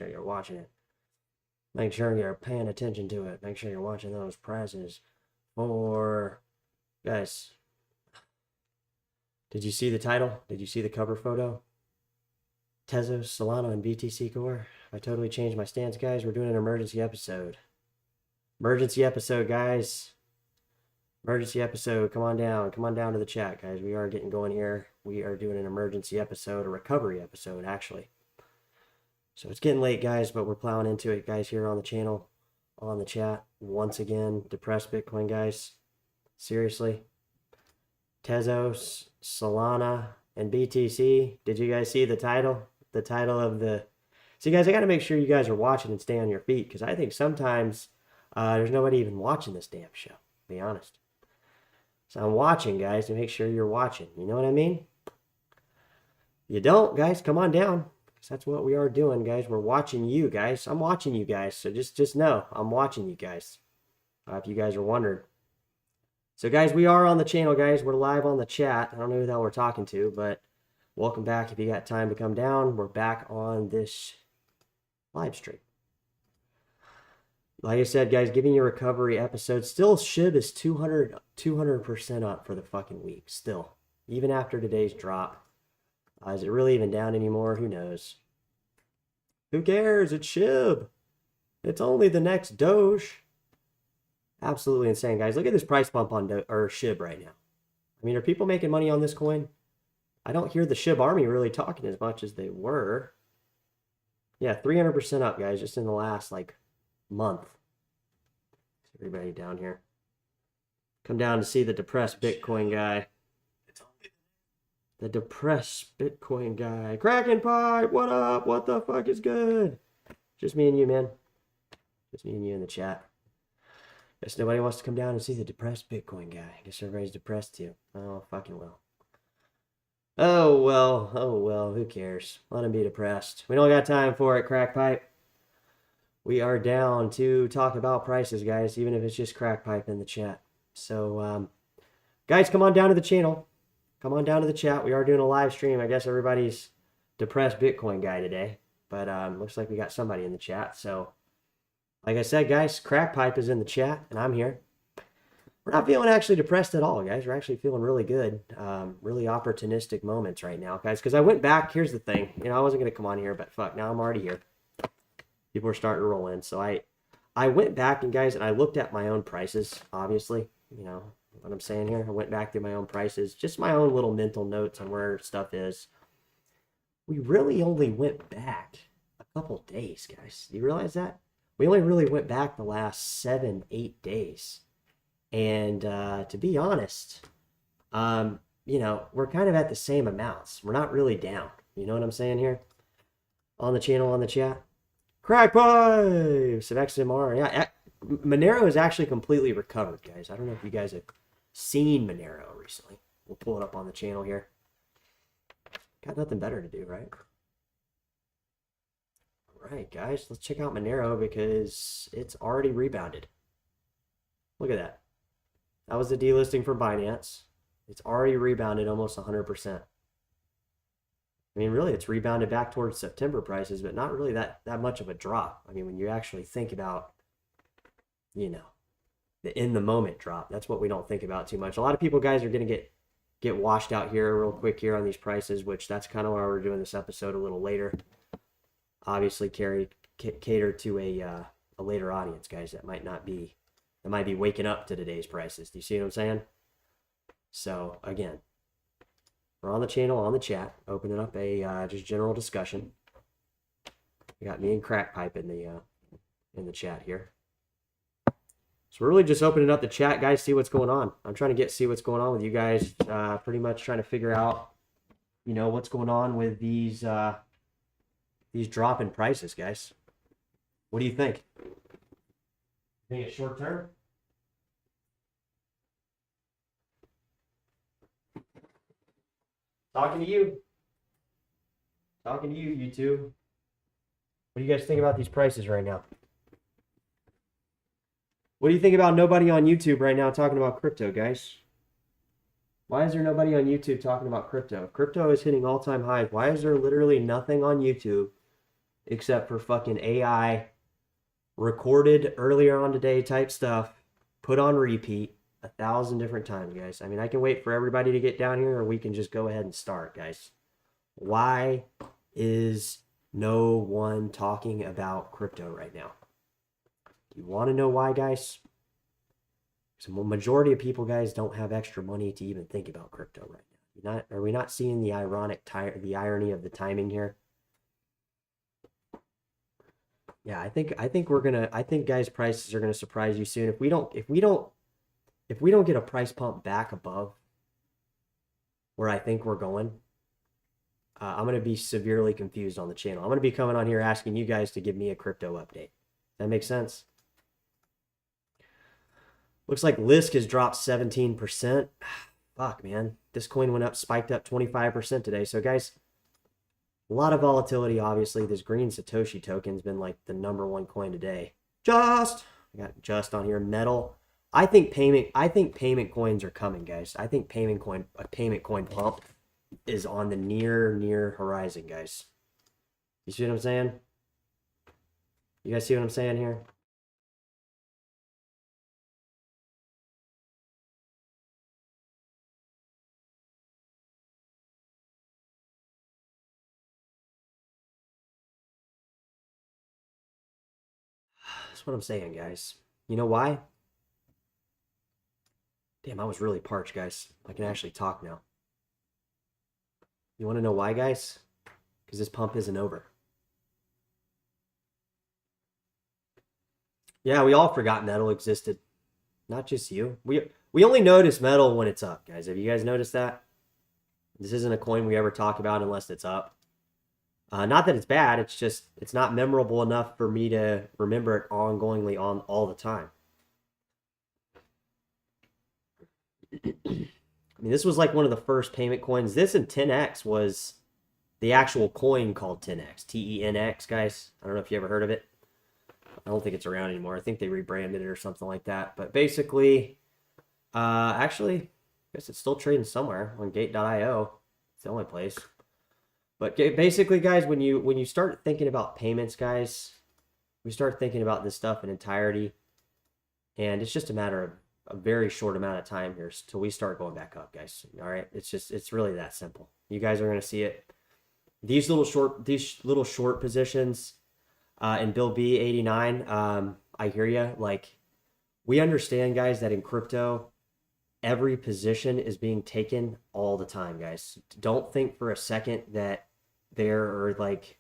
sure you're watching it. Make sure you're paying attention to it. Make sure you're watching those prices. For guys, did you see the title? Did you see the cover photo? Tezos, Solana, and BTC Core. I totally changed my stance, guys. We're doing an emergency episode. Emergency episode, guys. Emergency episode. Come on down. Come on down to the chat, guys. We are getting going here. We are doing an emergency episode, a recovery episode, actually. So it's getting late, guys, but we're plowing into it, guys, here on the channel, on the chat. Once again, depressed Bitcoin, guys. Seriously. Tezos, Solana, and BTC. Did you guys see the title? The title of the... See, guys, I got to make sure you guys are watching and stay on your feet, because I think sometimes there's nobody even watching this damn show, to be honest. So I'm watching, guys, to make sure you're watching. You know what I mean? You don't, guys, come on down. Because that's what we are doing, guys. We're watching you, guys. I'm watching you guys. So just know, I'm watching you guys. If you guys are wondering. So, guys, we are on the channel, guys. We're live on the chat. I don't know who the hell we're talking to, but welcome back. If you got time to come down, we're back on this live stream. Like I said, guys, giving you a recovery episode. Still, SHIB is 200% up for the fucking week. Still. Even after today's drop. Is it really even down anymore? Who knows? Who cares? It's SHIB. It's only the next Doge. Absolutely insane, guys. Look at this price bump on SHIB right now. I mean, are people making money on this coin? I don't hear the SHIB army really talking as much as they were. Yeah, 300% up, guys, just in the last, like, month. Everybody down here. Come down to see the depressed Bitcoin guy. The depressed Bitcoin guy. Kraken Pipe, what up? What the fuck is good? Just me and you, man. Just me and you in the chat. Guess nobody wants to come down and see the depressed Bitcoin guy. I guess everybody's depressed too. Oh, fucking well. Oh, well. Oh, well. Who cares? Let him be depressed. We don't got time for it, Crack Pipe. We are down to talk about prices, guys, even if it's just Crack Pipe in the chat. So, guys, come on down to the channel. Come on down to the chat. We are doing a live stream. I guess everybody's depressed Bitcoin guy today. But looks like we got somebody in the chat. So, like I said, guys, Crack Pipe is in the chat, and I'm here. We're not feeling actually depressed at all, guys. We're actually feeling really good. Really opportunistic moments right now, guys. Because I went back. Here's the thing. You know, I wasn't going to come on here, but fuck, now I'm already here. People are starting to roll in. So I went back, and guys, and I looked at my own prices, obviously. You know what I'm saying here? I went back through my own prices. Just my own little mental notes on where stuff is. We really only went back a couple days, guys. Do you realize that? We only really went back the last 7-8 days. And to be honest, you know, we're kind of at the same amounts. We're not really down. You know what I'm saying here? On the channel, on the chat. Crack Pipes of XMR. Yeah, Monero is actually completely recovered, guys. I don't know if you guys have seen Monero recently. We'll pull it up on the channel here. Got nothing better to do, right? Right, guys, let's check out Monero because it's already rebounded. Look at that. That was the delisting for Binance. It's already rebounded almost 100%. I mean, really, it's rebounded back towards September prices, but not really that much of a drop. I mean, when you actually think about, you know, the in-the-moment drop, that's what we don't think about too much. A lot of people, guys, are going to get washed out here real quick here on these prices, which that's kind of why we're doing this episode a little later. Obviously cater to a later audience, guys, that might be waking up to today's prices. Do you see what I'm saying? So again, we're on the channel, on the chat, opening up a just general discussion. We got me and Crack Pipe in the chat here. So we're really just opening up the chat, guys, see what's going on. I'm trying to see what's going on with you guys. Pretty much trying to figure out, you know, what's going on with these drop in prices, guys. What do you think? Think it's short term? Talking to you. Talking to you, YouTube. What do you guys think about these prices right now? What do you think about nobody on YouTube right now talking about crypto, guys? Why is there nobody on YouTube talking about crypto? Crypto is hitting all-time highs. Why is there literally nothing on YouTube except for fucking AI recorded earlier on today type stuff, put on repeat 1,000 different times, guys. I mean, I can wait for everybody to get down here, or we can just go ahead and start, guys. Why is no one talking about crypto right now? Do you want to know why, guys? So majority of people, guys, don't have extra money to even think about crypto right now. Are we not seeing the irony of the timing here? Yeah, I think guys, prices are gonna surprise you soon. If we don't get a price pump back above where I think we're going, I'm gonna be severely confused on the channel. I'm gonna be coming on here asking you guys to give me a crypto update. That makes sense? Looks like Lisk has dropped 17%. Fuck, man. This coin went up, spiked up 25% today. So, guys, a lot of volatility, obviously. This green Satoshi token's been like the #1 coin today. I got Just on here. Metal. I think payment coins are coming, guys. I think a payment coin pump is on the near horizon, guys. You see what I'm saying? You guys see what I'm saying here? That's what I'm saying, guys. You know why? Damn, I was really parched, guys. I can actually talk now. You want to know why, guys? Because this pump isn't over. Yeah, we all forgot metal existed. Not just you. We only notice metal when it's up, guys. Have you guys noticed that? This isn't a coin we ever talk about unless it's up. Not that it's bad. It's just it's not memorable enough for me to remember it ongoingly on all the time. I mean, this was like one of the first payment coins. This and 10x was the actual coin called 10x, TENX, guys. I don't know if you ever heard of it. I don't think it's around anymore. I think they rebranded it or something like that. But basically, actually, I guess it's still trading somewhere on Gate.io. It's the only place. But basically, guys, when you start thinking about payments, guys, we start thinking about this stuff in entirety, and it's just a matter of a very short amount of time here till we start going back up, guys. All right, it's really that simple. You guys are gonna see it. These little short positions, in Bill B 89. I hear you. Like, we understand, guys, that in crypto, every position is being taken all the time, guys. Don't think for a second that there are like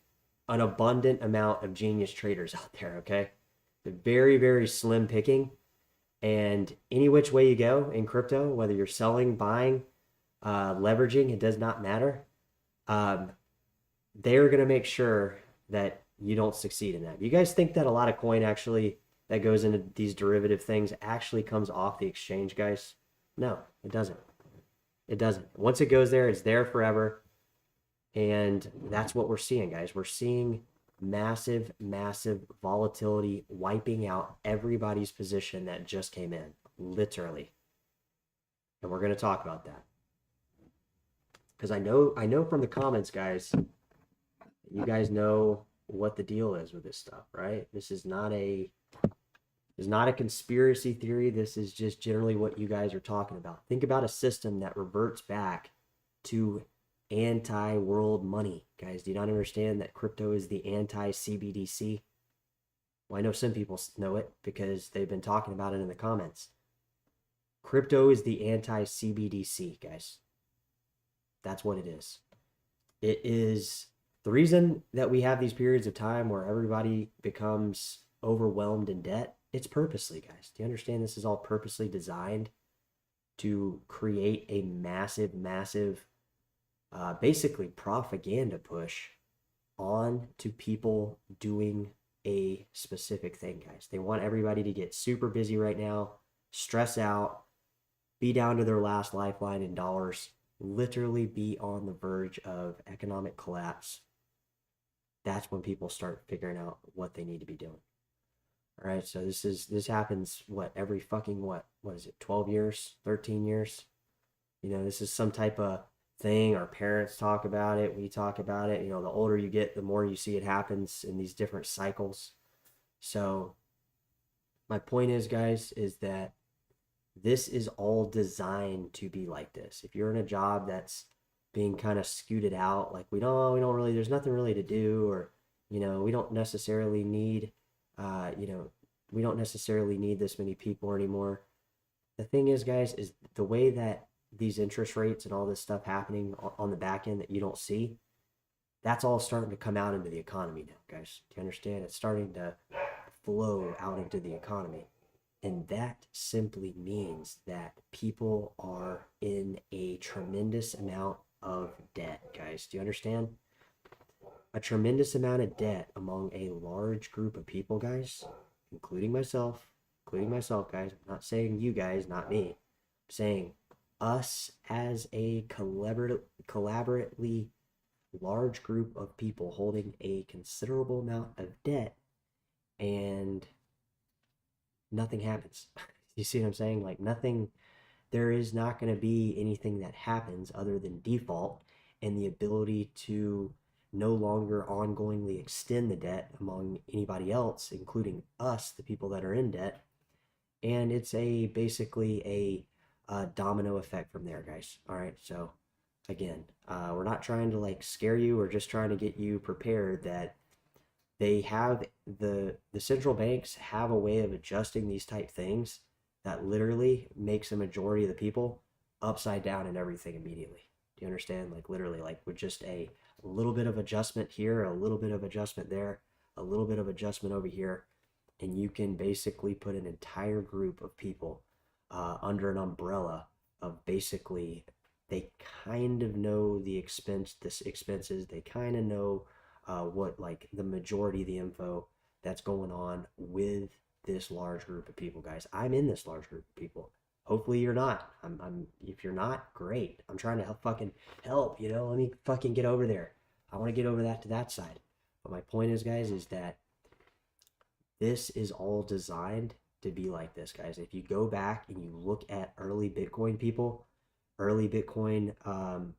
an abundant amount of genius traders out there, okay? They're very, very slim picking. And any which way you go in crypto, whether you're selling, buying, leveraging, it does not matter. They're going to make sure that you don't succeed in that. You guys think that a lot of coin actually that goes into these derivative things actually comes off the exchange, guys? No, it doesn't. It doesn't. Once it goes there, it's there forever. And that's what we're seeing, guys. We're seeing massive, massive volatility wiping out everybody's position that just came in, literally. And we're going to talk about that. Because I know from the comments, guys, you guys know what the deal is with this stuff, right? This is not a conspiracy theory. This is just generally what you guys are talking about. Think about a system that reverts back to anti-world money. Guys, do you not understand that crypto is the anti-CBDC? Well, I know some people know it because they've been talking about it in the comments. Crypto is the anti-CBDC, guys. That's what it is. It is the reason that we have these periods of time where everybody becomes overwhelmed in debt. It's purposely, guys. Do you understand this is all purposely designed to create a massive, massive basically propaganda push on to people doing a specific thing, guys. They want everybody to get super busy right now, stress out, be down to their last lifeline in dollars, literally be on the verge of economic collapse. That's when people start figuring out what they need to be doing. All right, so this happens every fucking what is it, 12 years, 13 years? You know, this is some type of thing. Our parents talk about it. We talk about it. You know, the older you get, the more you see it happens in these different cycles. So my point is, guys, is that this is all designed to be like this. If you're in a job that's being kind of scooted out, like we don't really, there's nothing really to do, or, you know, we don't necessarily need, you know, we don't necessarily need this many people anymore. The thing is, guys, is the way that these interest rates and all this stuff happening on the back end that you don't see, that's all starting to come out into the economy now, guys. Do you understand? It's starting to flow out into the economy. And that simply means that people are in a tremendous amount of debt, guys. Do you understand? A tremendous amount of debt among a large group of people, guys, including myself, guys. I'm not saying you guys, not me. I'm saying us as a collaboratively large group of people holding a considerable amount of debt, and nothing happens. You see what I'm saying? Like nothing, there is not going to be anything that happens other than default and the ability to no longer ongoingly extend the debt among anybody else, including us, the people that are in debt. And it's basically a domino effect from there, guys. All right. So again, we're not trying to like scare you. We're just trying to get you prepared that they have the central banks have a way of adjusting these type things that literally makes a majority of the people upside down and everything immediately. Do you understand? Like literally, like with just a little bit of adjustment here, a little bit of adjustment there, a little bit of adjustment over here, and you can basically put an entire group of people under an umbrella of basically they kind of know the expenses, they kind of know what like the majority of the info that's going on with this large group of people, guys. I'm in this large group of people. Hopefully you're not. I'm if you're not, great. I'm trying to fucking help, you know. Let me fucking get over there. I want to get over that to that side. But my point is, guys, is that this is all designed to be like this, guys. If you go back and you look at early Bitcoin people, early Bitcoin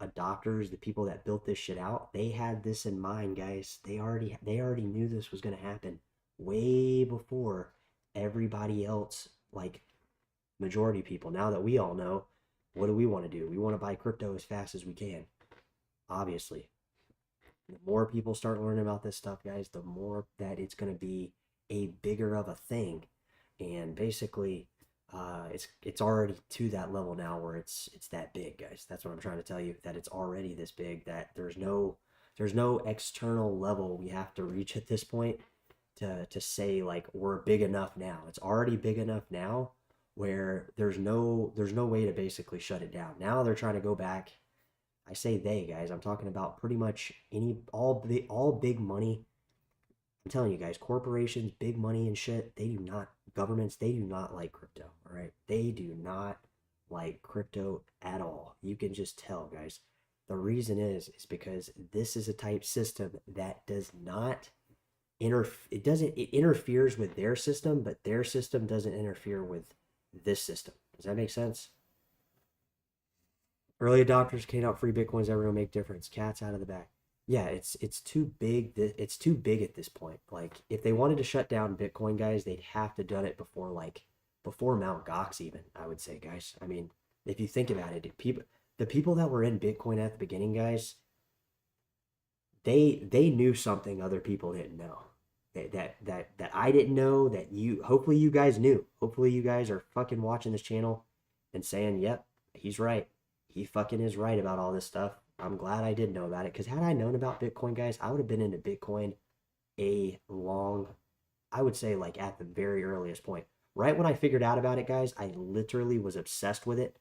adopters, the people that built this shit out, they had this in mind, guys. They already knew this was going to happen way before everybody else, like majority people. Now that we all know, what do we want to do? We want to buy crypto as fast as we can. Obviously, the more people start learning about this stuff, guys, the more that it's going to be a bigger of a thing. And basically, it's already to that level now where it's that big, guys. That's what I'm trying to tell you, that it's already this big, that there's no external level we have to reach at this point to say like we're big enough now. It's already big enough now where there's no way to basically shut it down. Now they're trying to go back. I say they, guys. I'm talking about pretty much all big money. I'm telling you guys, corporations, big money and shit, they do not, governments, they do not like crypto, all right? They do not like crypto at all. You can just tell, guys. The reason is because this is a type system that does not it interferes with their system, but their system doesn't interfere with this system. Does that make sense? Early adopters can't out free Bitcoins ever gonna make difference. Cats out of the bag. Yeah, it's too big. It's too big at this point. Like if they wanted to shut down Bitcoin, guys, they'd have to done it before Mount Gox even, I would say, guys. I mean, if you think about it, the people that were in Bitcoin at the beginning, guys, they knew something other people didn't know. That I didn't know, that hopefully you guys knew. Hopefully you guys are fucking watching this channel and saying, "Yep, he's right. He fucking is right about all this stuff." I'm glad I did know about it, because had I known about Bitcoin, guys, I would have been into Bitcoin I would say like at the very earliest point. Right when I figured out about it, guys, I literally was obsessed with it.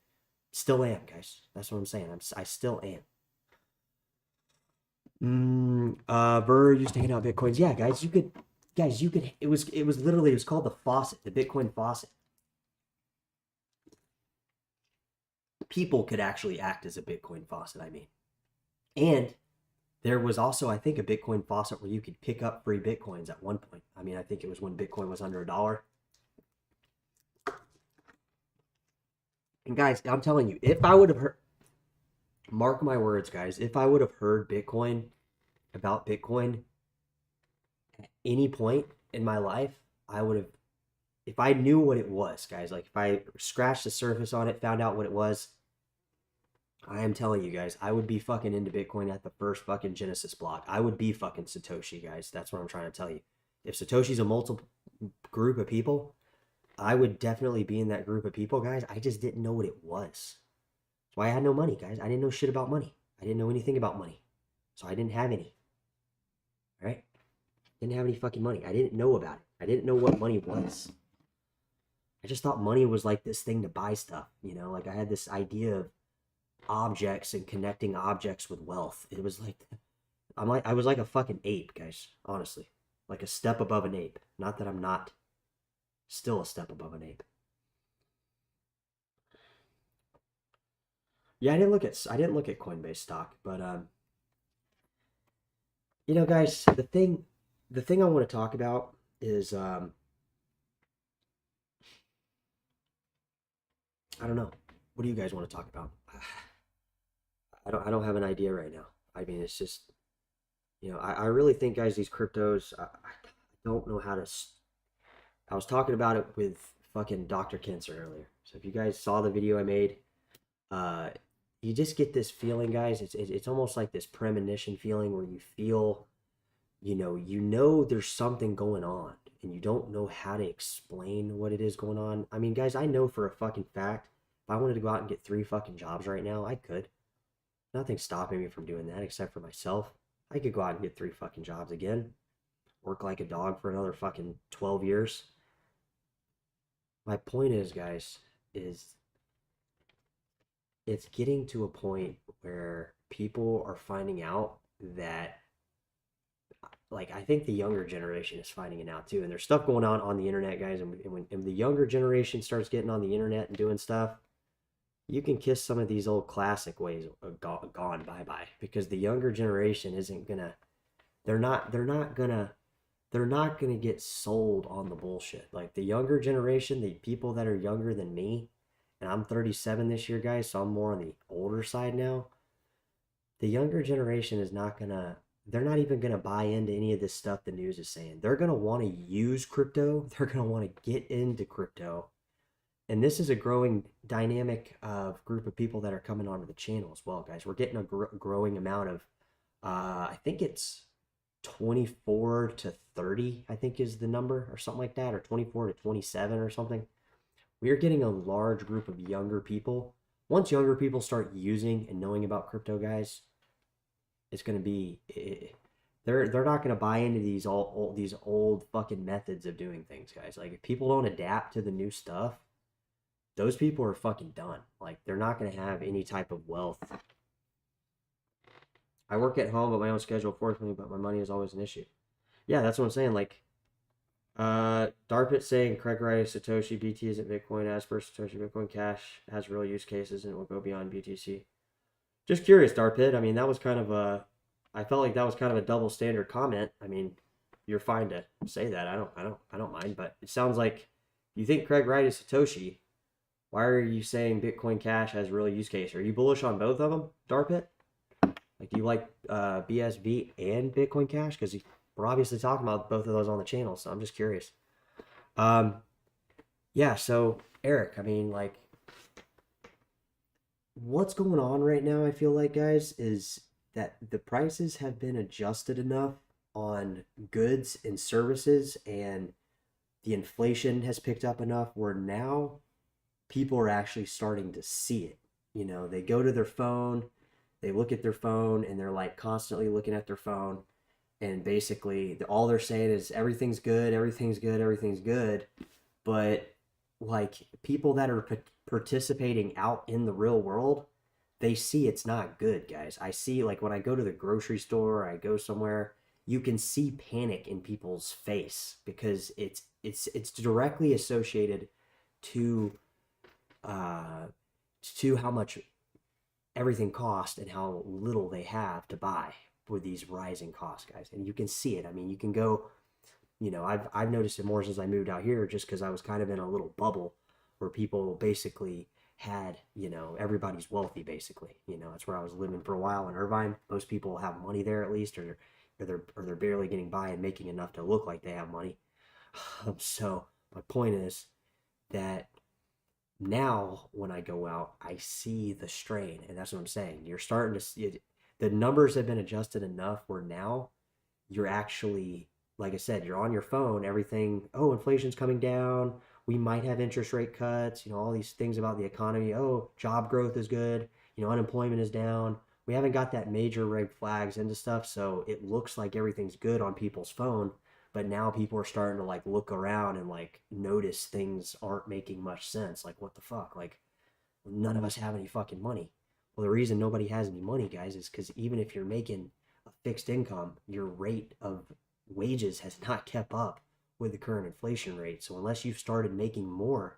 Still am, guys. That's what I'm saying. I still am. Burr used to hand out Bitcoins. Yeah, guys, it was literally, it was called the faucet, the Bitcoin faucet. People could actually act as a Bitcoin faucet, I mean. And there was also, I think, a Bitcoin faucet where you could pick up free Bitcoins at one point. I mean, I think it was when Bitcoin was under $1. And guys, I'm telling you, if I would have heard, Mark my words, guys. If I would have heard about Bitcoin at any point in my life, I would have, if I knew what it was, guys, like if I scratched the surface on it, found out what it was, I am telling you guys, I would be fucking into Bitcoin at the first fucking Genesis block. I would be fucking Satoshi, guys. That's what I'm trying to tell you. If Satoshi's a multiple group of people, I would definitely be in that group of people, guys. I just didn't know what it was. That's why I had no money, guys. I didn't know shit about money. I didn't know anything about money. So I didn't have any. All right? Didn't have any fucking money. I didn't know about it. I didn't know what money was. I just thought money was like this thing to buy stuff, you know? Like I had this idea of objects and connecting objects with wealth. It was like I was like a fucking ape, guys, honestly. Like a step above an ape. Not that I'm not still a step above an ape. Yeah, I didn't look at Coinbase stock, but you know, guys, the thing I want to talk about is I don't know. What do you guys want to talk about? I don't have an idea right now. I mean, it's just, you know, I really think, guys, these cryptos, I don't know how to. I was talking about it with fucking Dr. Cancer earlier. So if you guys saw the video I made, uh, you just get this feeling, guys. It's almost like this premonition feeling where you feel, you know there's something going on, and you don't know how to explain what it is going on. I mean, guys, I know for a fucking fact, if I wanted to go out and get 3 fucking jobs right now, I could. Nothing's stopping me from doing that except for myself. I could go out and get 3 fucking jobs again, work like a dog for another fucking 12 years. My point is, guys, is it's getting to a point where people are finding out that, like, I think the younger generation is finding it out too. And there's stuff going on the internet, guys. And when the younger generation starts getting on the internet and doing stuff, you can kiss some of these old classic ways gone bye bye, because the younger generation isn't gonna, they're not gonna get sold on the bullshit. Like the younger generation, the people that are younger than me, and I'm 37 this year, guys, so I'm more on the older side now. The younger generation is not gonna, they're not even gonna buy into any of this stuff the news is saying. They're gonna want to use crypto. They're gonna want to get into crypto. And this is a growing dynamic of group of people that are coming onto the channel as well, guys. We're getting a growing amount of, I think it's 24 to 30, I think is the number or something like that, or 24 to 27 or something. We are getting a large group of younger people. Once younger people start using and knowing about crypto, guys, it's going to be, they're not going to buy into these old fucking methods of doing things, guys. Like if people don't adapt to the new stuff, those people are fucking done. Like they're not going to have any type of wealth. I work at home at my own schedule, fortunately, but my money is always an issue. Yeah, that's what I'm saying. Like, Darpit saying Craig Wright is Satoshi, BT isn't Bitcoin. As for Satoshi, Bitcoin Cash has real use cases and it will go beyond BTC. Just curious, Darpit. I mean, that was kind of a, I felt like that was kind of a double standard comment. I mean, you're fine to say that. I don't mind. But it sounds like you think Craig Wright is Satoshi. Why are you saying Bitcoin Cash has real use case? Are you bullish on both of them, Darpit? Like, do you like BSV and Bitcoin Cash? Because we're obviously talking about both of those on the channel, so I'm just curious. Yeah, so Eric, I mean, like, what's going on right now, I feel like, guys, is that the prices have been adjusted enough on goods and services, and the inflation has picked up enough where now people are actually starting to see it. You know, they go to their phone, they look at their phone, and they're like constantly looking at their phone. And basically, all they're saying is everything's good, everything's good, everything's good. But like people that are participating out in the real world, they see it's not good, guys. I see, like, when I go to the grocery store, I go somewhere, you can see panic in people's face because it's directly associated to uh to how much everything costs and how little they have to buy with these rising costs, guys. And you can see it. I mean, you can go, you know, I've noticed it more since I moved out here, just because I was kind of in a little bubble where people basically had, everybody's wealthy basically. That's where I was living for a while in Irvine. Most people have money there at least, or they're barely getting by and making enough to look like they have money. So my point is that now when I go out, I see the strain, and that's what I'm saying. You're starting to see it, the numbers have been adjusted enough where now you're actually, like I said, you're on your phone, everything, oh, inflation's coming down. We might have interest rate cuts, all these things about the economy. Oh, job growth is good. Unemployment is down. We haven't got that major red flags into stuff. So it looks like everything's good on people's phone. But now people are starting to like look around and like notice things aren't making much sense. Like, what the fuck? Like, none of us have any fucking money. Well, the reason nobody has any money, guys, is because even if you're making a fixed income, your rate of wages has not kept up with the current inflation rate. So unless you've started making more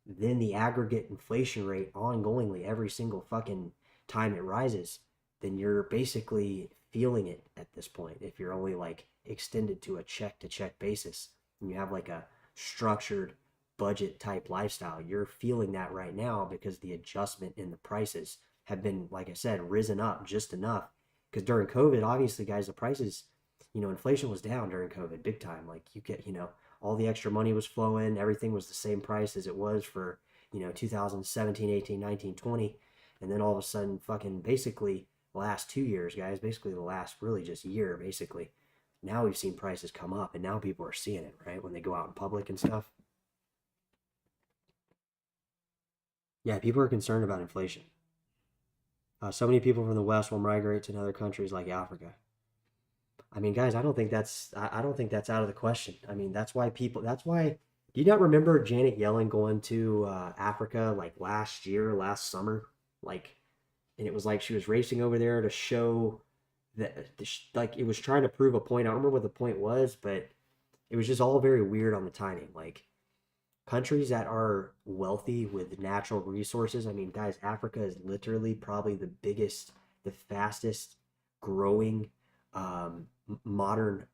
than the aggregate inflation rate ongoingly every single fucking time it rises, then you're basically feeling it at this point. If you're only like extended to a check to check basis and you have like a structured budget type lifestyle, you're feeling that right now because the adjustment in the prices have been, like I said, risen up just enough. Because during COVID, obviously, guys, the prices, inflation was down during COVID big time. Like you get, all the extra money was flowing, everything was the same price as it was for, 2017, 18, 19, 20. And then all of a sudden, fucking basically the last 2 years, guys, basically the last really just year, basically, now we've seen prices come up and now people are seeing it, right? When they go out in public and stuff. Yeah, people are concerned about inflation. So many people from the West will migrate to other countries like Africa. I mean, guys, I don't think that's out of the question. I mean, that's why, do you not remember Janet Yellen going to Africa like last summer? Like, and it was like she was racing over there to show that, like, it was trying to prove a point. I don't remember what the point was, but it was just all very weird on the timing. Like, countries that are wealthy with natural resources. I mean, guys, Africa is literally probably the biggest, the fastest growing modern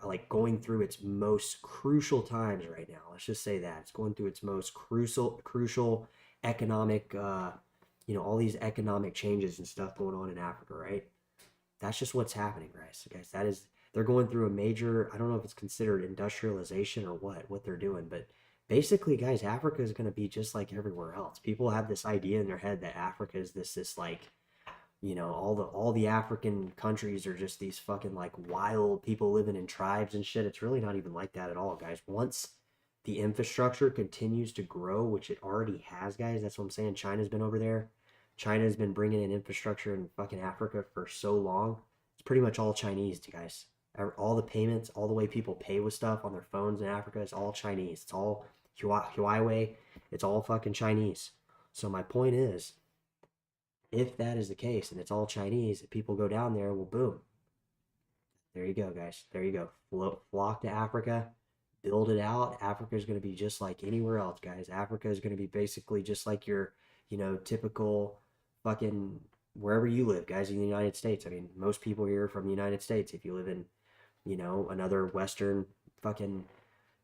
like going through its most crucial times right now. Let's just say that it's going through its most crucial economic all these economic changes and stuff going on in Africa, right? That's just what's happening, guys. That is, they're going through a major, I don't know if it's considered industrialization or what they're doing, but basically, guys, Africa is going to be just like everywhere else. People have this idea in their head that Africa is this like, all the African countries are just these fucking like wild people living in tribes and shit. It's really not even like that at all, guys. Once the infrastructure continues to grow, which it already has, guys, that's what I'm saying. China's been over there. China's been bringing in infrastructure in fucking Africa for so long. It's pretty much all Chinese, guys. All the payments, all the way people pay with stuff on their phones in Africa, it's all Chinese. It's all Huawei. It's all fucking Chinese. So my point is, if that is the case and it's all Chinese, if people go down there, well, boom. There you go, guys. There you go. Flock to Africa, build it out. Africa is going to be just like anywhere else, guys. Africa is going to be basically just like your, typical fucking wherever you live, guys, in the United States. I mean, most people here are from the United States. If you live in, another Western fucking,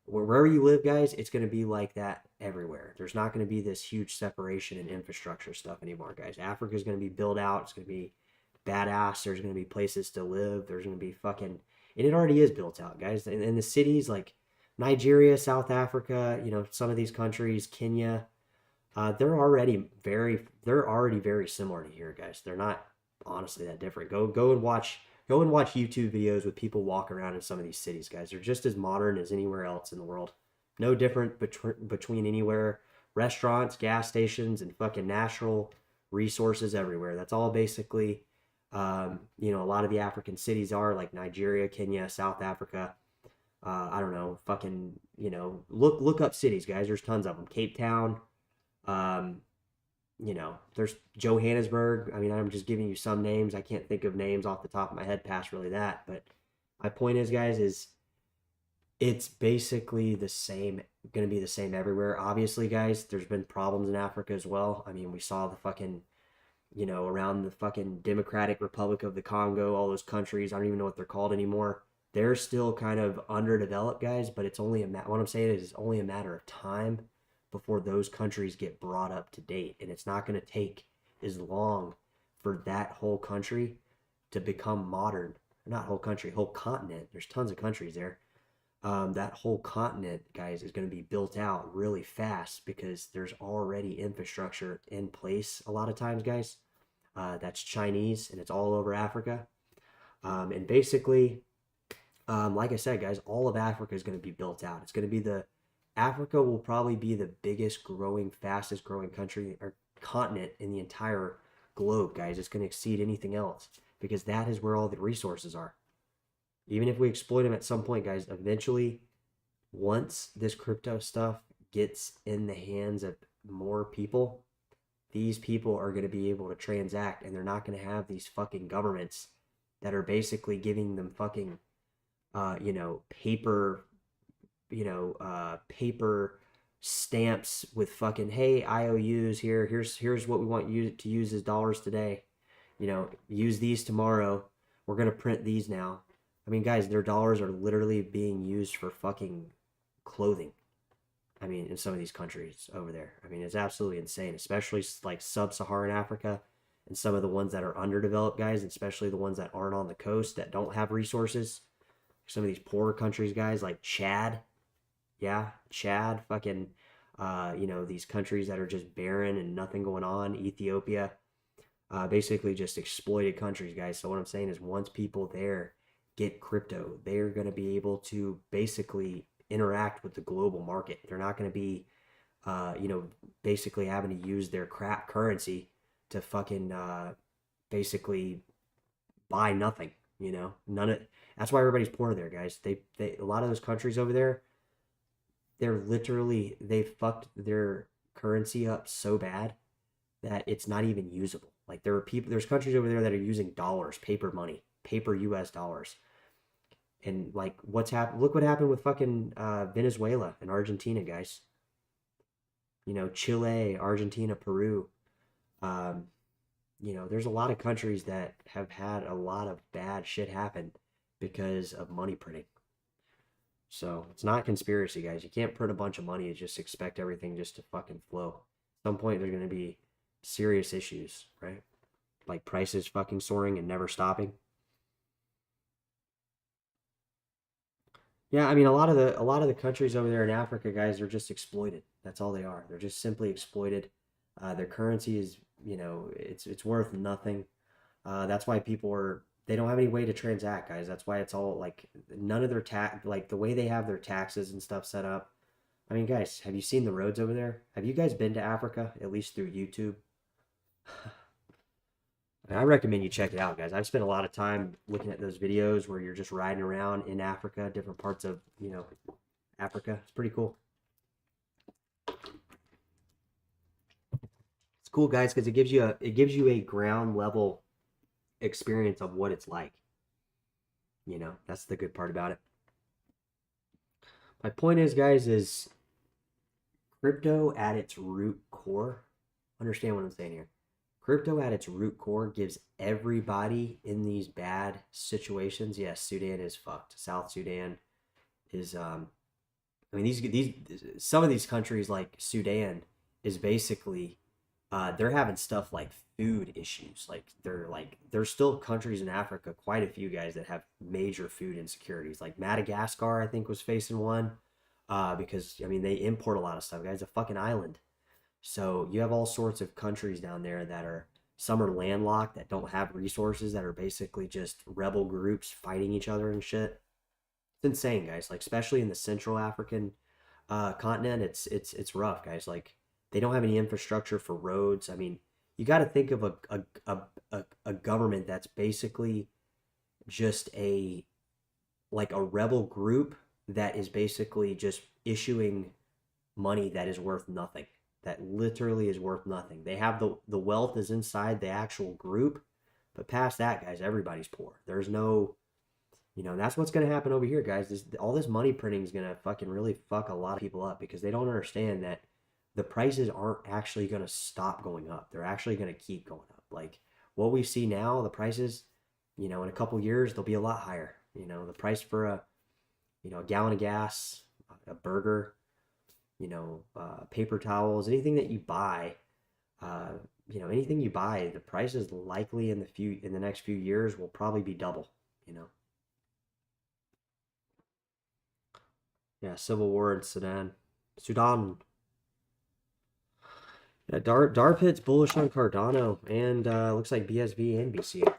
wherever you live, guys, it's going to be like that everywhere. There's not going to be this huge separation in infrastructure stuff anymore, guys. Africa is going to be built out. It's going to be badass. There's going to be places to live. There's going to be fucking, and it already is built out, guys. In the cities like Nigeria, South Africa, some of these countries, Kenya, they're already very similar to here, guys. They're not honestly that different. Go and watch YouTube videos with people walk around in some of these cities, guys. They're just as modern as anywhere else in the world. No different between anywhere. Restaurants, gas stations, and fucking natural resources everywhere. That's all basically, a lot of the African cities are like Nigeria, Kenya, South Africa. I don't know, fucking, look up cities, guys. There's tons of them. Cape Town, there's Johannesburg. I mean, I'm just giving you some names. I can't think of names off the top of my head past really that. But my point is, guys, is it's basically the same, going to be the same everywhere. Obviously, guys, there's been problems in Africa as well. I mean, we saw the fucking, around the fucking Democratic Republic of the Congo, all those countries. I don't even know what they're called anymore. They're still kind of underdeveloped, guys, but it's only what I'm saying is it's only a matter of time before those countries get brought up to date. And it's not going to take as long for that whole country to become modern. Not whole country, whole continent. There's tons of countries there. That whole continent, guys, is going to be built out really fast because there's already infrastructure in place a lot of times, guys. That's Chinese and it's all over Africa. And basically, like I said, guys, all of Africa is going to be built out. It's going to be Africa will probably be the biggest growing, fastest growing country or continent in the entire globe, guys. It's going to exceed anything else because that is where all the resources are. Even if we exploit them at some point, guys, eventually, once this crypto stuff gets in the hands of more people, these people are going to be able to transact and they're not going to have these fucking governments that are basically giving them fucking, paper, paper stamps with fucking, hey, IOUs here. Here's what we want you to use as dollars today. Use these tomorrow. We're going to print these now. I mean, guys, their dollars are literally being used for fucking clothing. I mean, in some of these countries over there. I mean, it's absolutely insane, especially like sub-Saharan Africa and some of the ones that are underdeveloped, guys, especially the ones that aren't on the coast that don't have resources. Some of these poorer countries, guys, like Chad. Yeah, Chad, fucking, these countries that are just barren and nothing going on. Ethiopia, basically just exploited countries, guys. So what I'm saying is once people there get crypto, they're going to be able to basically interact with the global market. They're not going to be, basically having to use their crap currency to fucking basically buy nothing. None of that's why everybody's poor there, guys. They a lot of those countries over there, they fucked their currency up so bad that it's not even usable. Like there's countries over there that are using dollars, paper money, paper US dollars. And like what's happened, look what happened with fucking Venezuela and Argentina, guys. Chile, Argentina, Peru. There's a lot of countries that have had a lot of bad shit happen because of money printing. So it's not conspiracy, guys. You can't print a bunch of money and just expect everything just to fucking flow. At some point, there's going to be serious issues, right? Like prices fucking soaring and never stopping. Yeah, I mean a lot of the countries over there in Africa, guys, are just exploited. That's all they are. They're just simply exploited. Their currency is, it's worth nothing. That's why they don't have any way to transact, guys. That's why it's all like none of their like the way they have their taxes and stuff set up. I mean, guys, have you seen the roads over there? Have you guys been to Africa, at least through YouTube? I recommend you check it out, guys. I've spent a lot of time looking at those videos where you're just riding around in Africa, different parts of, Africa. It's pretty cool. It's cool, guys, because it gives you a ground level experience of what it's like. That's the good part about it. My point is, guys, is crypto at its root core. Understand what I'm saying here. Crypto at its root core gives everybody in these bad situations. Yes, Sudan is fucked. South Sudan is these some of these countries like Sudan is basically they're having stuff like food issues. There's still countries in Africa, quite a few guys that have major food insecurities. Like Madagascar, I think, was facing one because they import a lot of stuff, guys. It's a fucking island. So you have all sorts of countries down there some are landlocked that don't have resources, that are basically just rebel groups fighting each other and shit. It's insane, guys. Like especially in the Central African continent, it's rough, guys. Like they don't have any infrastructure for roads. I mean, you got to think of a government that's basically just a rebel group that is basically just issuing money that is worth nothing. That literally is worth nothing. They have the wealth is inside the actual group, but past that, guys, everybody's poor. There's no, that's what's going to happen over here, guys. All this money printing is going to fucking really fuck a lot of people up because they don't understand that the prices aren't actually going to stop going up. They're actually going to keep going up. Like what we see now, the prices, in a couple years, they'll be a lot higher. The price for a gallon of gas, a burger, paper towels, anything that you buy, anything you buy, the prices likely in the next few years will probably be double, you know. Yeah, civil war in Sudan. Yeah, Darpit's bullish on Cardano and looks like BSV and BCH.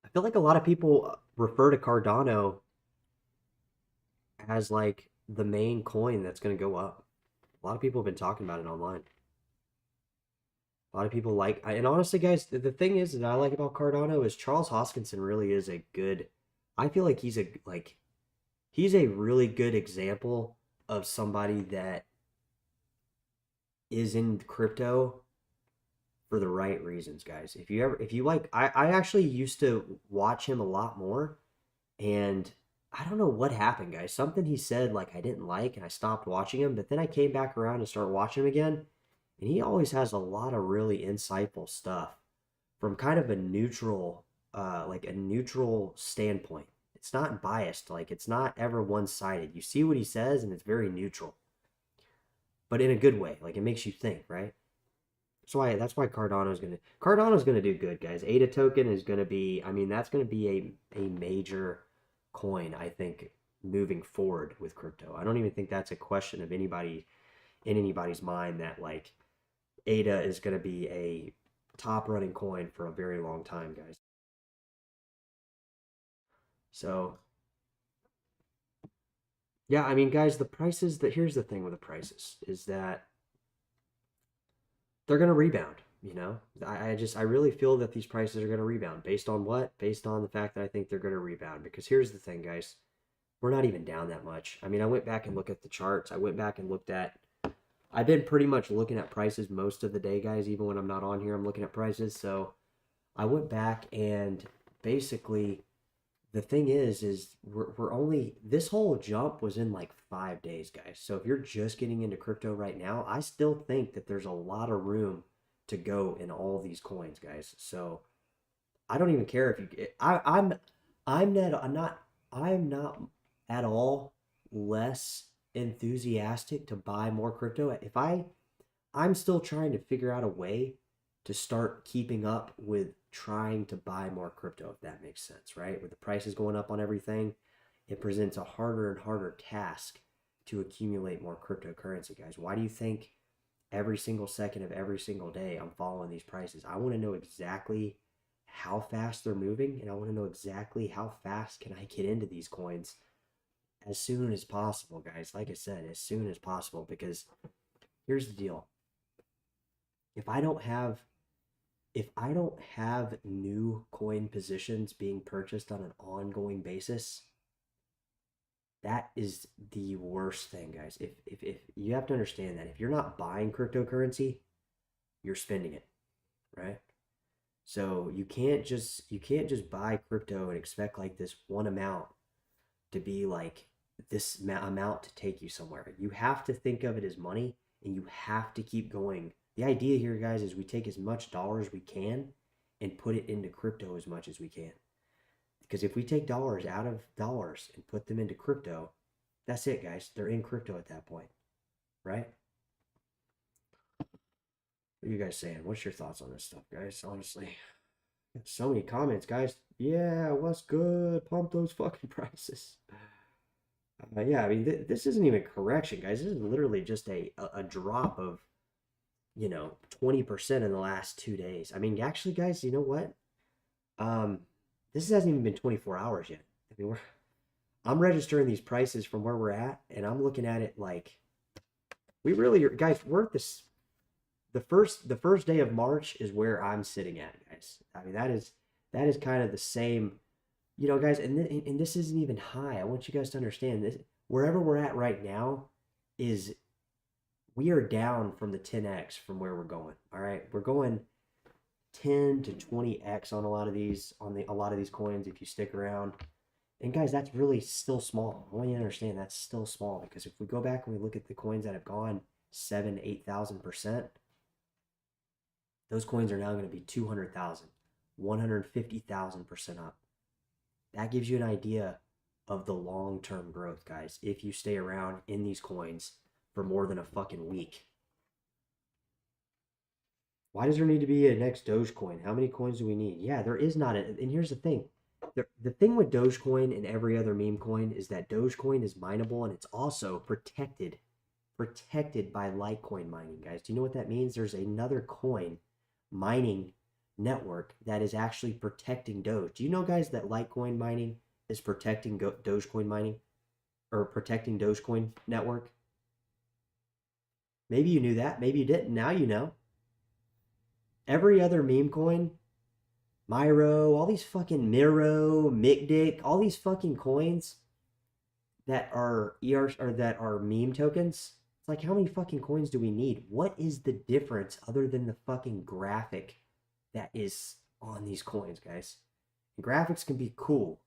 I feel like a lot of people refer to Cardano as like the main coin that's going to go up. A lot of people have been talking about it online. A lot of people and honestly, guys, the thing is that I like about Cardano is Charles Hoskinson really is a good. I feel like he's a really good example of somebody that is in crypto for the right reasons, guys. If you like, I actually used to watch him a lot more, and I don't know what happened, guys. Something he said like I didn't like, and I stopped watching him. But then I came back around and started watching him again, and he always has a lot of really insightful stuff from kind of a neutral, like a neutral standpoint. It's not biased, like it's not ever one-sided. You see what he says, and it's very neutral, but in a good way. Like it makes you think, right? That's why Cardano's gonna do good, guys. ADA token is gonna be, I mean, that's gonna be a major coin, I think, moving forward with crypto. I don't even think that's a question of anybody's mind that like ADA is gonna be a top running coin for a very long time, guys. So yeah, I mean, guys, the prices that here's the thing with the prices is that they're gonna rebound. I really feel that these prices are gonna rebound based on what? Based on the fact that I think they're gonna rebound. Because here's the thing, guys, we're not even down that much. I mean, I went back and looked at the charts. I went back and looked at. I've been pretty much looking at prices most of the day, guys. Even when I'm not on here, I'm looking at prices. So I went back and basically the thing is we're only this whole jump was in like 5 days, guys. So if you're just getting into crypto right now, I still think that there's a lot of room to go in all these coins, guys. So I don't even care if you get I'm not at all less enthusiastic to buy more crypto. I'm still trying to figure out a way to start keeping up with trying to buy more crypto, if that makes sense, right? With the prices going up on everything, it presents a harder and harder task to accumulate more cryptocurrency, guys. Why do you think every single second of every single day I'm following these prices? I want to know exactly how fast they're moving, and I want to know exactly how fast can I get into these coins as soon as possible, guys. Like I said, as soon as possible, because here's the deal. If I don't have if I don't have new coin positions being purchased on an ongoing basis, that is the worst thing, guys. If you have to understand that if you're not buying cryptocurrency, you're spending it, right? So you can't just buy crypto and expect like this one amount to be like this amount to take you somewhere. You have to think of it as money, and you have to keep going. The idea here, guys, is we take as much dollars we can and put it into crypto as much as we can. Because if we take dollars out of dollars and put them into crypto, that's it, guys. They're in crypto at that point, right? What are you guys saying? What's your thoughts on this stuff, guys? Honestly, so many comments, guys. Yeah, what's good? Pump those fucking prices. Yeah, I mean, this isn't even correction, guys. This is literally just a drop of 20% in the last 2 days. I mean, actually, guys, you know what? Um, this hasn't even been 24 hours yet. I mean, I'm registering these prices from where we're at, and I'm looking at it like we really are, guys. We're at this. The first day of March is where I'm sitting at, guys. I mean, that is kind of the same, guys. And this isn't even high. I want you guys to understand this. Wherever we're at right now is we are down from the 10x from where we're going. All right, we're going 10 to 20x on a lot of these coins if you stick around. And guys, that's really still small. I want you to understand that's still small, because if we go back and we look at the coins that have gone 7,000-8,000%, those coins are now going to be 200,000, 150,000% up. That gives you an idea of the long-term growth, guys, if you stay around in these coins for more than a fucking week. Why does there need to be a next Dogecoin? How many coins do we need? Yeah, there is not. And here's the thing. The thing with Dogecoin and every other meme coin is that Dogecoin is mineable and it's also protected by Litecoin mining, guys. Do you know what that means? There's another coin mining network that is actually protecting Doge. Do you know, guys, that Litecoin mining is protecting Dogecoin mining or protecting Dogecoin network? Maybe you knew that. Maybe you didn't. Now you know. Every other meme coin, Myro, all these fucking Miro, Micdic, all these fucking coins that are ER or that are meme tokens. It's like, how many fucking coins do we need? What is the difference other than the fucking graphic that is on these coins, guys? And graphics can be cool,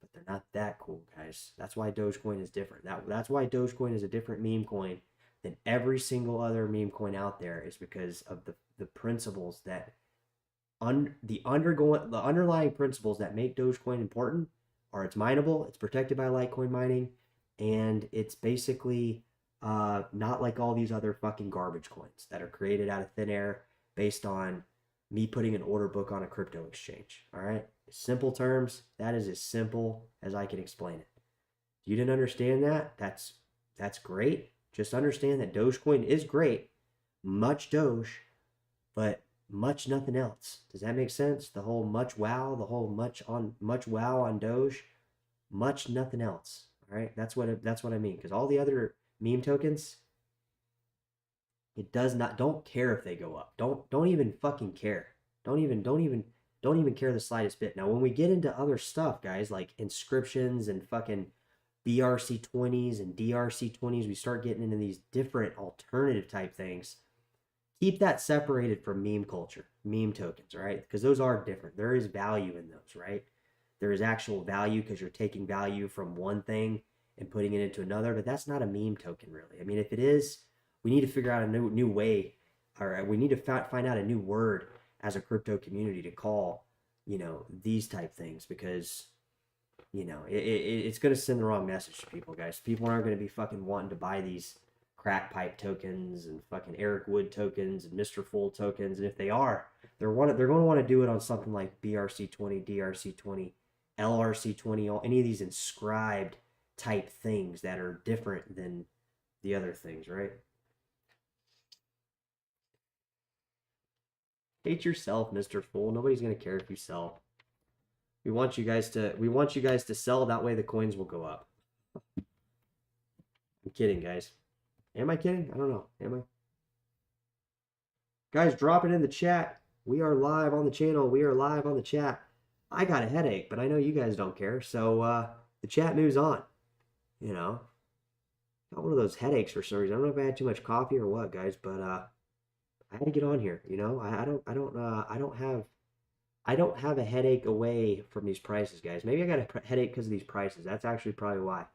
but they're not that cool, guys. That's why Dogecoin is different. That's why Dogecoin is a different meme coin than every single other meme coin out there, is because of the principles that the underlying principles that make Dogecoin important are it's mineable, it's protected by Litecoin mining, and it's basically not like all these other fucking garbage coins that are created out of thin air based on me putting an order book on a crypto exchange. All right, simple terms. That is as simple as I can explain it. If you didn't understand that, that's great. Just understand that Dogecoin is great, much Doge, but much nothing else. Does that make sense? The whole much wow, the whole much wow on Doge, much nothing else. All right, that's what I mean. Because all the other meme tokens, it does not. Don't care if they go up. Don't even fucking care. Don't even care the slightest bit. Now, when we get into other stuff, guys, like inscriptions and fucking BRC20s and DRC20s, we start getting into these different alternative type things. Keep that separated from meme culture, meme tokens, right? Because those are different. There is value in those, right? There is actual value because you're taking value from one thing and putting it into another, but that's not a meme token, really. I mean, if it is, we need to figure out a new way, or we need to find out a new word as a crypto community to call, these type things, because it's going to send the wrong message to people, guys. People aren't going to be fucking wanting to buy these crack pipe tokens and fucking Eric Wood tokens and Mr. Fool tokens. And if they are, they're going to want to do it on something like BRC20, DRC20, LRC20, any of these inscribed type things that are different than the other things, right? Hate yourself, Mr. Fool. Nobody's going to care if you sell. We want you guys to sell, that way the coins will go up. I'm kidding, guys. Am I kidding? I don't know. Am I? Guys, drop it in the chat. We are live on the channel. We are live on the chat. I got a headache, but I know you guys don't care. So the chat moves on. Got one of those headaches for some reason. I don't know if I had too much coffee or what, guys, but I had to get on here. I don't have a headache away from these prices, guys. Maybe I got a headache because of these prices. That's actually probably why.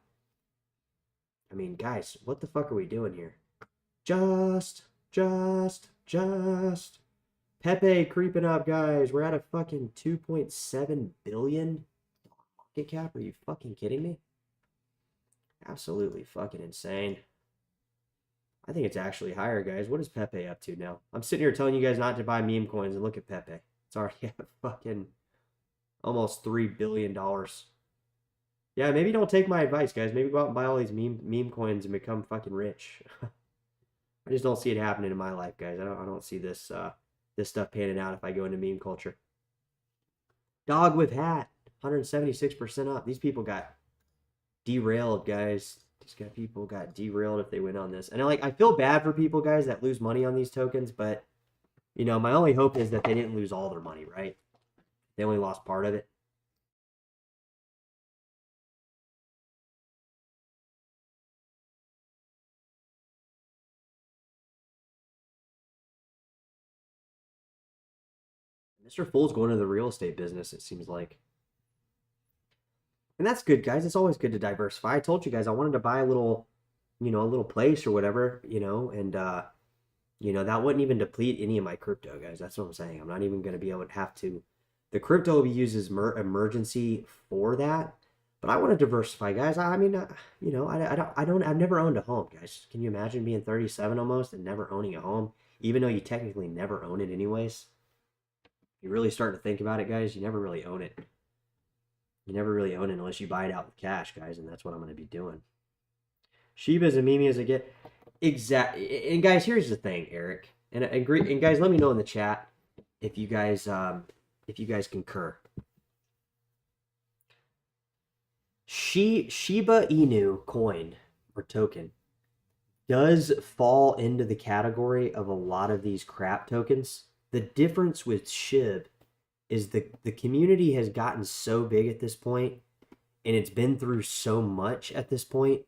I mean, guys, what the fuck are we doing here? Just. Pepe creeping up, guys. We're at a fucking 2.7 billion market cap. Are you fucking kidding me? Absolutely fucking insane. I think it's actually higher, guys. What is Pepe up to now? I'm sitting here telling you guys not to buy meme coins, and look at Pepe. It's already at fucking almost $3 billion. Yeah, maybe don't take my advice, guys. Maybe go out and buy all these meme coins and become fucking rich. I just don't see it happening in my life, guys. I don't see this this stuff panning out if I go into meme culture. Dog with hat, 176% up. These people got derailed, guys. These people got derailed if they went on this. And I feel bad for people, guys, that lose money on these tokens, but my only hope is that they didn't lose all their money, right? They only lost part of it. Mr. Fool's going into the real estate business, it seems like. And that's good, guys. It's always good to diversify. I told you guys I wanted to buy a little place or whatever, and that wouldn't even deplete any of my crypto, guys. That's what I'm saying. I'm not even going to be able to have to The crypto will be used as emergency for that. But I want to diversify, guys. I mean, you know, I've never owned a home, guys. Can you imagine being 37 almost and never owning a home, even though you technically never own it anyways? You really start to think about it, guys. You never really own it. You never really own it unless you buy it out with cash, guys, and that's what I'm going to be doing. Shiba's and Mimi as I get exact. And guys, here's the thing, Eric, and guys, let me know in the chat if you guys concur. Shiba Inu coin or token does fall into the category of a lot of these crap tokens. The difference with SHIB is the community has gotten so big at this point, and it's been through so much at this point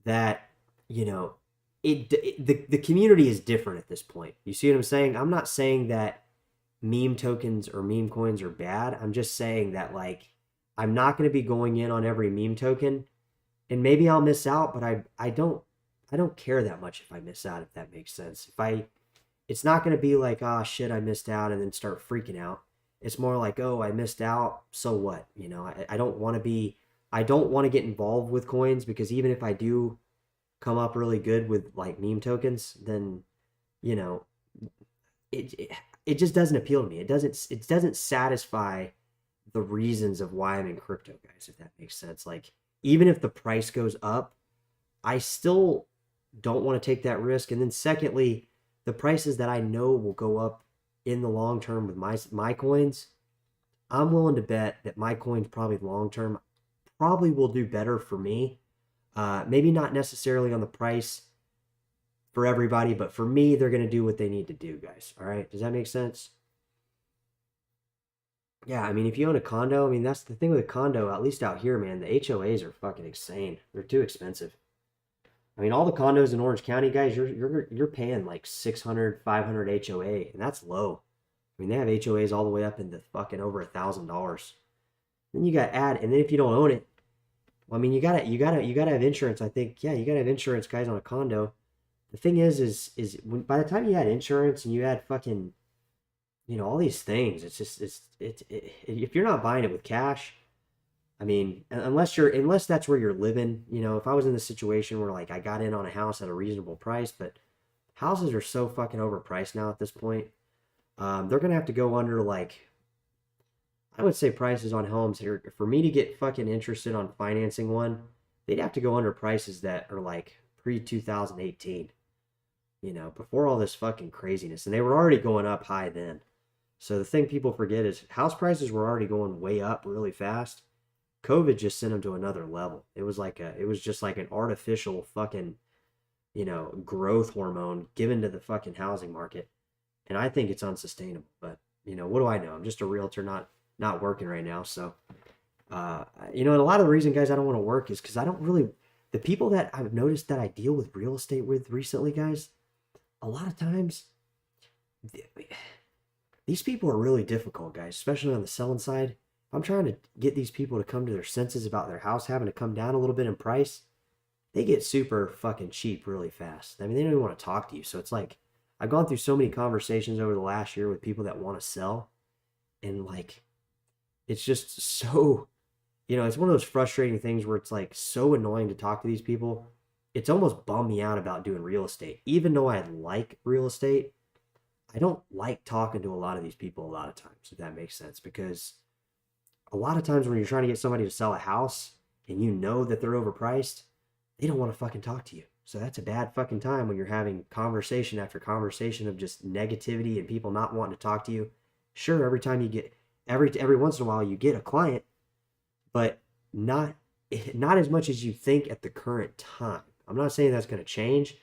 that, you know, the community is different at this point. You see what I'm saying? I'm not saying that meme tokens or meme coins are bad. I'm just saying that, like, I'm not going to be going in on every meme token, and maybe I'll miss out, but I don't care that much if I miss out, if that makes sense. It's not going to be like, oh shit, I missed out, and then start freaking out. It's more like, oh, I missed out, so what? You know, I don't want to get involved with coins, because even if I do come up really good with like meme tokens, then, you know, it just doesn't appeal to me. It doesn't satisfy the reasons of why I'm in crypto, guys, if that makes sense. Like, even if the price goes up, I still don't want to take that risk. And then secondly, the prices that I know will go up in the long term with my coins, I'm willing to bet that my coins probably long term probably will do better for me. Maybe not necessarily on the price for everybody, but for me, they're going to do what they need to do, guys. All right. Does that make sense? Yeah, I mean, if you own a condo, I mean, that's the thing with a condo, at least out here, man, the HOAs are fucking insane. They're too expensive. I mean, all the condos in Orange County, guys, you're paying like 600, 500 HOA, and that's low. I mean, they have HOAs all the way up into fucking over $1,000. Then you got and then if you don't own it, well, I mean, you gotta have insurance. I think, yeah, you gotta have insurance, guys, on a condo. The thing is when by the time you add insurance and you add fucking, you know, all these things, it's just if you're not buying it with cash, I mean, unless that's where you're living, you know, if I was in the situation where like I got in on a house at a reasonable price, but houses are so fucking overpriced now at this point. They're gonna have to go under, like, I would say prices on homes here for me to get fucking interested on financing one. They'd have to go under prices that are like pre 2018, you know, before all this fucking craziness, and they were already going up high then. So the thing people forget is house prices were already going way up really fast. COVID just sent them to another level. It was just like an artificial fucking, you know, growth hormone given to the fucking housing market. And I think it's unsustainable. But, you know, what do I know? I'm just a realtor, not working right now. So, you know, and a lot of the reason, guys, I don't want to work is because I don't really, the people that I've noticed that I deal with real estate with recently, guys, a lot of times, these people are really difficult, guys, especially on the selling side. If I'm trying to get these people to come to their senses about their house having to come down a little bit in price, they get super fucking cheap really fast. I mean, they don't even want to talk to you. So it's like, I've gone through so many conversations over the last year with people that want to sell, and like, it's just so, you know, it's one of those frustrating things where it's like so annoying to talk to these people. It's almost bummed me out about doing real estate. Even though I like real estate, I don't like talking to a lot of these people a lot of times, if that makes sense, because a lot of times when you're trying to get somebody to sell a house and you know that they're overpriced, they don't want to fucking talk to you. So that's a bad fucking time when you're having conversation after conversation of just negativity and people not wanting to talk to you. Sure, every time you get, every once in a while you get a client, but not as much as you think at the current time. I'm not saying that's going to change.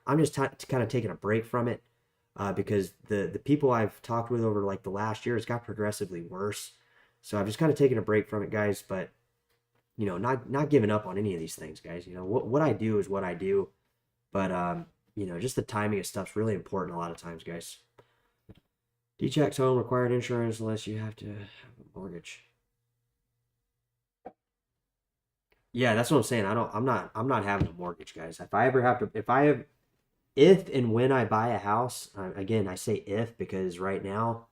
I'm just kind of taking a break from it, because the people I've talked with over like the last year, it's got progressively worse. So I've just kind of taken a break from it, guys. But, you know, not giving up on any of these things, guys. You know, what I do is what I do. But, you know, just the timing of stuff's really important a lot of times, guys. D-Check's home required insurance unless you have to have a mortgage. Yeah, that's what I'm saying. I'm not having a mortgage, guys. If and when I buy a house, again, I say if because right now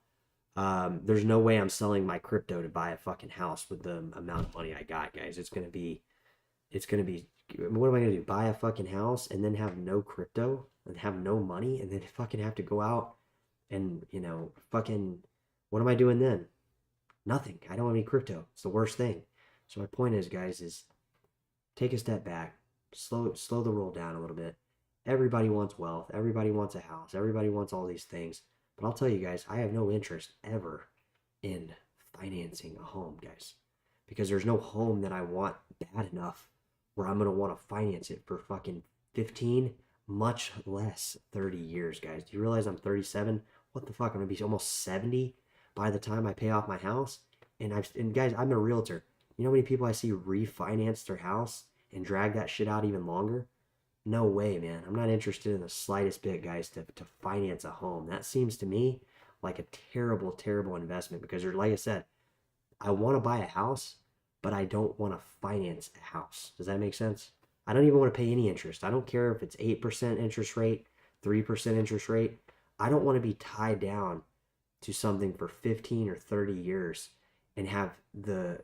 There's no way I'm selling my crypto to buy a fucking house with the amount of money I got, guys. It's gonna be, what am I gonna do? Buy a fucking house and then have no crypto and have no money and then fucking have to go out and, fucking, what am I doing then? Nothing. I don't have any crypto. It's the worst thing. So my point is, guys, is take a step back, slow the roll down a little bit. Everybody wants wealth. Everybody wants a house. Everybody wants all these things. But I'll tell you guys, I have no interest ever in financing a home, guys, because there's no home that I want bad enough where I'm gonna want to finance it for fucking 15, much less 30 years, guys. Do you realize I'm 37? What the fuck? I'm gonna be almost 70 by the time I pay off my house. And guys, I'm a realtor. You know how many people I see refinance their house and drag that shit out even longer? No way, man. I'm not interested in the slightest bit, guys, to finance a home. That seems to me like a terrible, terrible investment because, like I said, I want to buy a house, but I don't want to finance a house. Does that make sense? I don't even want to pay any interest. I don't care if it's 8% interest rate, 3% interest rate. I don't want to be tied down to something for 15 or 30 years and have the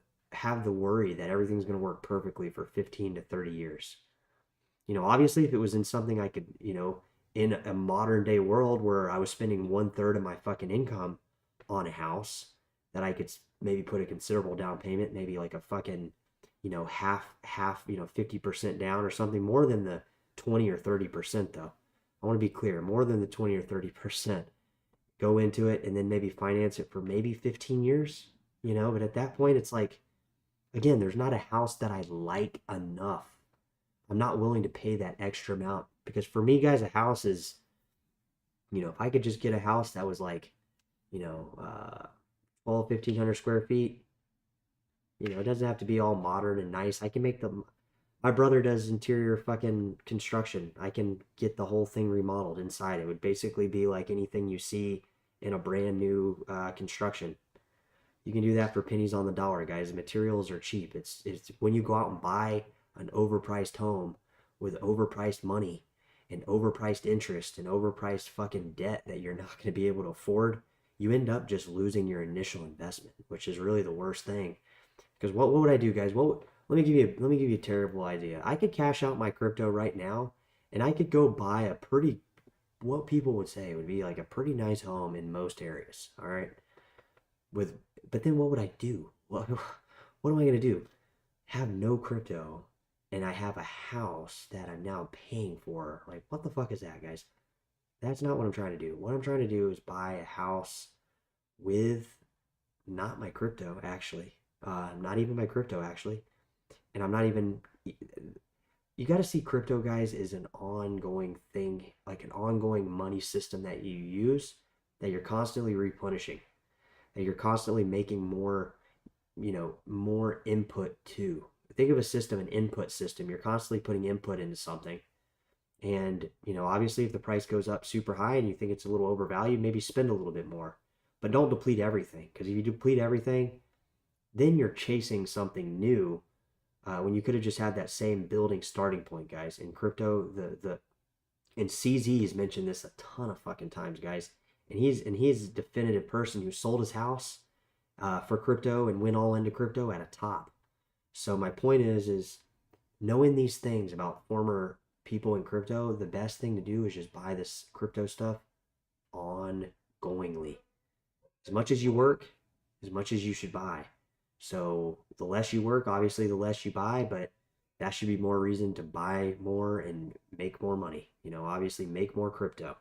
worry that everything's going to work perfectly for 15 to 30 years. Obviously, if it was in something I could, in a modern day world where I was spending 1/3 of my fucking income on a house, that I could maybe put a considerable down payment, maybe like a fucking, half, 50% down or something, more than the 20 or 30% though. I want to be clear, more than the 20 or 30%. Go into it and then maybe finance it for maybe 15 years, but at that point, it's like, again, there's not a house that I like enough. I'm not willing to pay that extra amount because for me, guys, a house is, if I could just get a house that was like, 12, 1,500 square feet, it doesn't have to be all modern and nice. I can make them. My brother does interior fucking construction. I can get the whole thing remodeled inside. It would basically be like anything you see in a brand new construction. You can do that for pennies on the dollar, guys. The materials are cheap. It's when you go out and buy an overpriced home with overpriced money and overpriced interest and overpriced fucking debt that you're not going to be able to afford, you end up just losing your initial investment, which is really the worst thing. Because what would I do, guys? Let me give you a terrible idea. I could cash out my crypto right now, and I could go buy a pretty, what people would say would be like a pretty nice home in most areas. All right, with but then what would I do? What am I gonna do? Have no crypto, and I have a house that I'm now paying for. Like, what the fuck is that, guys? That's not what I'm trying to do. What I'm trying to do is buy a house with not my crypto, actually. Not even my crypto, actually. And I'm not even. You got to see crypto, guys, is an ongoing thing, like an ongoing money system that you use that you're constantly replenishing, that you're constantly making more input to. Think of a system, an input system. You're constantly putting input into something. And, obviously, if the price goes up super high and you think it's a little overvalued, maybe spend a little bit more. But don't deplete everything. Because if you deplete everything, then you're chasing something new when you could have just had that same building starting point, guys. In crypto, and CZ has mentioned this a ton of fucking times, guys. And he's a definitive person who sold his house for crypto and went all into crypto at a top. So my point is knowing these things about former people in crypto, the best thing to do is just buy this crypto stuff ongoingly. As much as you work, as much as you should buy. So the less you work, obviously the less you buy, but that should be more reason to buy more and make more money. Obviously make more crypto.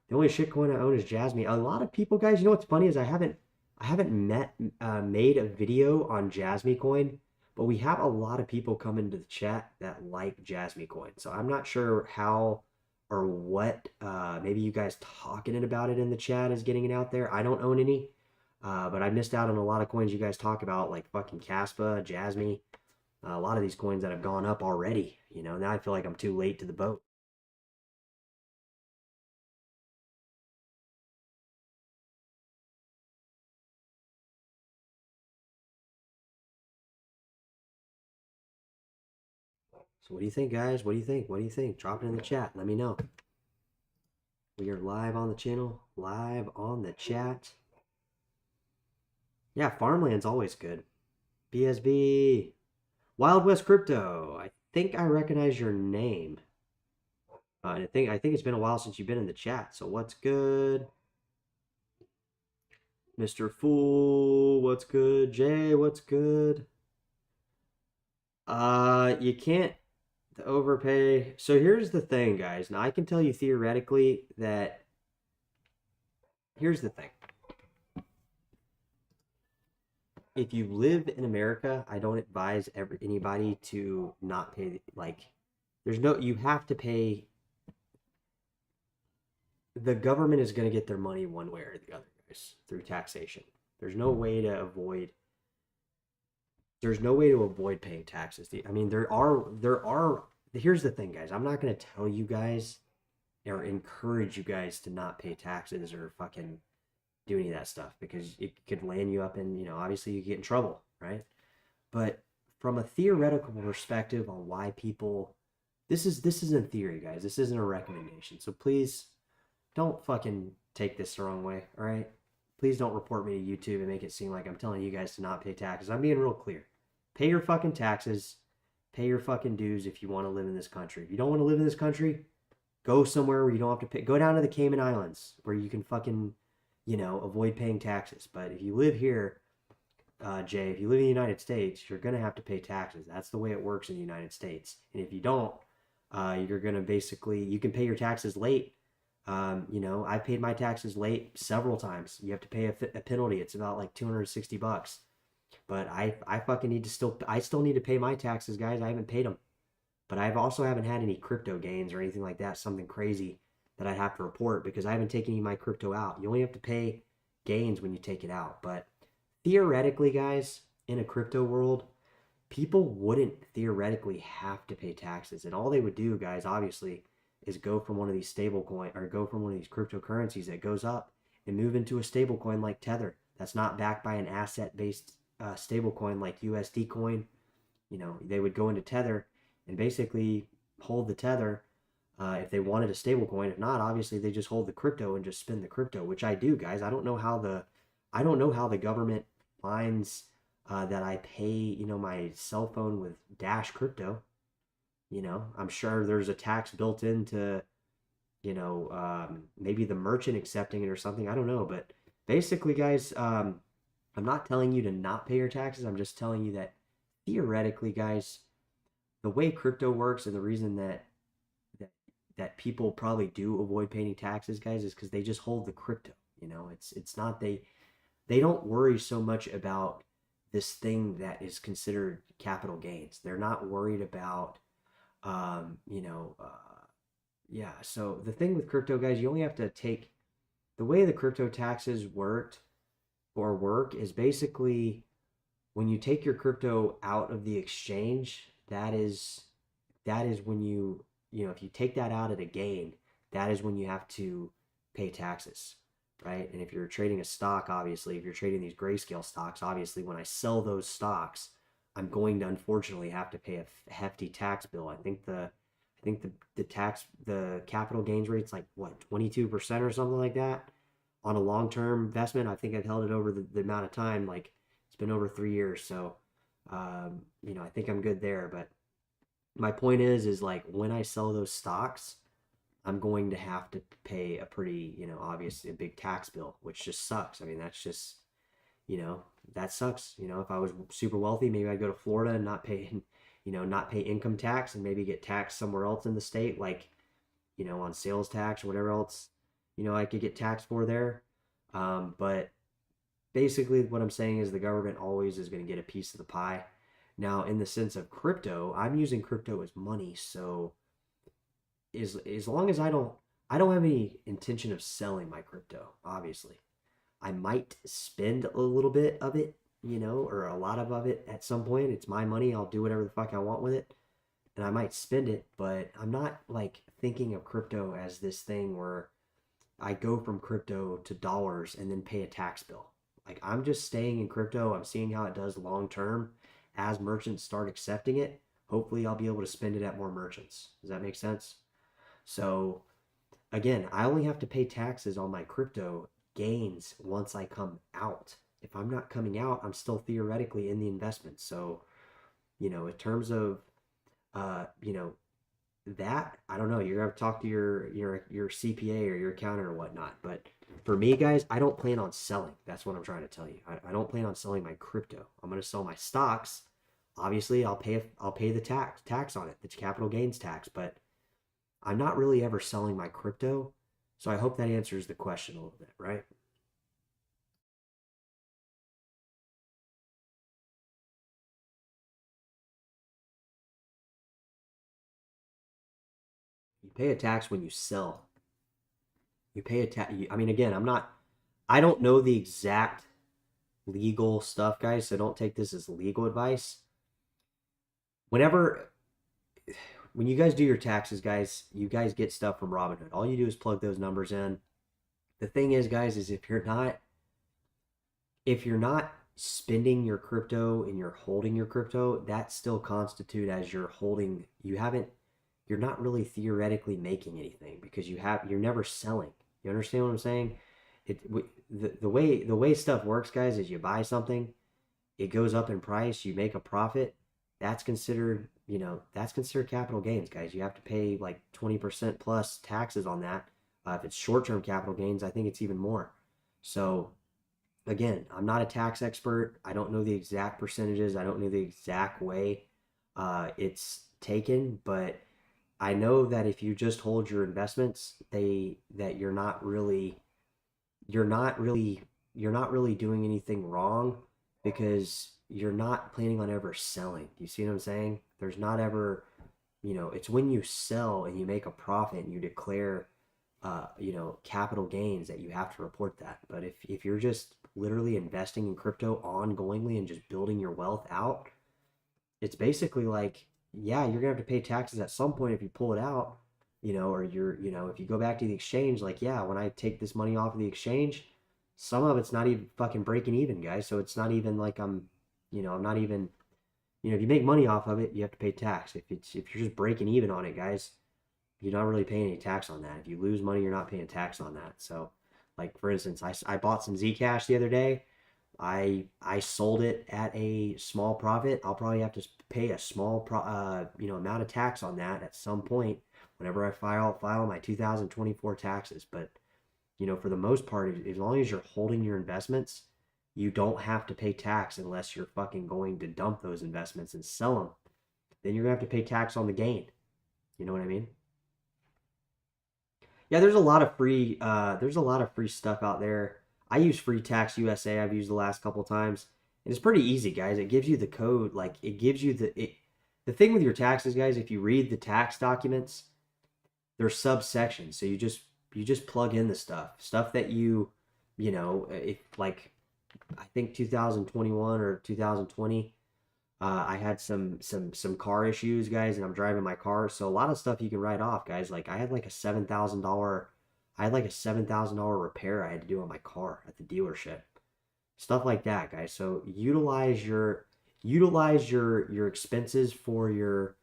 The only shitcoin I own is Jasmy. A lot of people, guys, what's funny is I haven't made a video on Jasmy coin, but we have a lot of people come into the chat that like Jasmy coin. So I'm not sure how or what. Maybe you guys talking about it in the chat is getting it out there. I don't own any, but I missed out on a lot of coins you guys talk about, like fucking Caspa, Jasmy. A lot of these coins that have gone up already. Now I feel like I'm too late to the boat. So what do you think, guys? What do you think? What do you think? Drop it in the chat. Let me know. We are live on the channel, live on the chat. Yeah, farmland's always good. BSB. Wild West Crypto. I think I recognize your name. I think it's been a while since you've been in the chat. So what's good? Mr. Fool, what's good? Jay, what's good? You can't overpay. So here's the thing, guys. Now I can tell you theoretically that here's the thing. If you live in America, I don't advise anybody to not pay. Like, you have to pay. The government is going to get their money one way or the other, guys, through taxation. There's no way to avoid. There's no way to avoid paying taxes. I mean, there are. Here's the thing, guys. I'm not going to tell you guys or encourage you guys to not pay taxes or fucking do any of that stuff because it could land you up in, obviously you get in trouble, right? But from a theoretical perspective on why people, this is in theory, guys. This isn't a recommendation. So please don't fucking take this the wrong way, all right? Please don't report me to YouTube and make it seem like I'm telling you guys to not pay taxes. I'm being real clear. Pay your fucking taxes. Pay your fucking dues if you want to live in this country. If you don't want to live in this country, go somewhere where you don't have to pay. Go down to the Cayman Islands where you can fucking, avoid paying taxes. But if you live here, Jay, if you live in the United States, you're going to have to pay taxes. That's the way it works in the United States. And if you don't, you're going to basically, you can pay your taxes late. I've paid my taxes late several times. You have to pay a penalty. It's about like $260. But I fucking need to I still need to pay my taxes, guys. I haven't paid them. But I've also haven't had any crypto gains or anything like that, something crazy that I have to report because I haven't taken any of my crypto out. You only have to pay gains when you take it out. But theoretically, guys, in a crypto world, people wouldn't theoretically have to pay taxes. And all they would do, guys, obviously, is go from one of these stable coin or go from one of these cryptocurrencies that goes up and move into a stable coin like Tether that's not backed by an asset-based stable coin like USD coin. They would go into Tether and basically hold the Tether if they wanted a stable coin. If not, obviously they just hold the crypto and just spend the crypto, which I do, guys. I don't know how the government finds that I pay my cell phone with Dash Crypto. I'm sure there's a tax built into maybe the merchant accepting it or something. I don't know, but basically, guys, I'm not telling you to not pay your taxes. I'm just telling you that theoretically, guys, the way crypto works and the reason that people probably do avoid paying taxes, guys, is because they just hold the crypto. It's not they don't worry so much about this thing that is considered capital gains. They're not worried about um, you know, uh, yeah. So the thing with crypto, guys, you only have to take the way the crypto taxes work is basically when you take your crypto out of the exchange, that is when if you take that out at a gain, that is when you have to pay taxes, right? And if you're trading a stock, obviously, if you're trading these grayscale stocks, obviously, when I sell those stocks, I'm going to unfortunately have to pay a hefty tax bill. I think the capital gains rate's like what 22% or something like that on a long-term investment. I think I've held it over the amount of time, like it's been over 3 years. So, I think I'm good there. But my point is like when I sell those stocks, I'm going to have to pay a pretty, obviously a big tax bill, which just sucks. I mean, that's just, you know, that sucks. If I was super wealthy, maybe I'd go to Florida and not pay income tax and maybe get taxed somewhere else in the state, like, on sales tax or whatever else, I could get taxed for there. But basically what I'm saying is the government always is going to get a piece of the pie. Now, in the sense of crypto, I'm using crypto as money, so as long as I don't have any intention of selling my crypto, obviously. I might spend a little bit of it, or a lot of it at some point. It's my money. I'll do whatever the fuck I want with it. And I might spend it, but I'm not like thinking of crypto as this thing where I go from crypto to dollars and then pay a tax bill. Like I'm just staying in crypto. I'm seeing how it does long term. As merchants start accepting it, hopefully I'll be able to spend it at more merchants. Does that make sense? So again, I only have to pay taxes on my crypto gains once I come out. If I'm not coming out, I'm still theoretically in the investment. So, in terms of, you know, that, I don't know. You're gonna have to talk to your CPA or your accountant or whatnot. But for me, guys, I don't plan on selling. That's what I'm trying to tell you. I don't plan on selling my crypto. I'm gonna sell my stocks. Obviously, I'll pay the tax on it, the capital gains tax. But I'm not really ever selling my crypto. So I hope that answers the question a little bit, right? You pay a tax when you sell. You pay a tax. I mean, again, I don't know the exact legal stuff, guys, so don't take this as legal advice. Whenever, when you guys do your taxes, guys, you guys get stuff from Robinhood. All you do is plug those numbers in. The thing is, guys, is if you're not spending your crypto and you're holding your crypto, that still constitute as you're holding. You're not really theoretically making anything because you're never selling. You understand what I'm saying? The way stuff works, guys, is you buy something, it goes up in price, you make a profit. That's considered capital gains, guys. You have to pay like 20% plus taxes on that. If it's short-term capital gains, I think it's even more. So again, I'm not a tax expert. I don't know the exact percentages. I don't know the exact way it's taken, but I know that if you just hold your investments, that you're not really doing anything wrong because you're not planning on ever selling. Do you see what I'm saying? There's not ever, it's when you sell and you make a profit and you declare capital gains that you have to report that. But if you're just literally investing in crypto ongoingly and just building your wealth out, it's basically like, yeah, you're gonna have to pay taxes at some point if you pull it out, or if you go back to the exchange, like, yeah, when I take this money off of the exchange, some of it's not even fucking breaking even, guys. So it's not even like I'm not even, if you make money off of it, you have to pay tax. If you're just breaking even on it, guys, you're not really paying any tax on that. If you lose money, you're not paying tax on that. So, like for instance, I bought some Zcash the other day. I sold it at a small profit. I'll probably have to pay a small amount of tax on that at some point whenever I file my 2024 taxes. But for the most part, as long as you're holding your investments, you don't have to pay tax unless you're fucking going to dump those investments and sell them. Then you're gonna have to pay tax on the gain. You know what I mean? Yeah, there's a lot of free stuff out there. I use Free Tax USA. I've used the last couple times. And it's pretty easy, guys. It gives you the code, like it gives you the thing with your taxes, guys, if you read the tax documents, there's subsections. So you just plug in the stuff that if like I think 2021 or 2020, I had some car issues, guys, and I'm driving my car. So a lot of stuff you can write off, guys. Like I had like a $7,000 repair I had to do on my car at the dealership. Stuff like that, guys. So utilize your expenses for your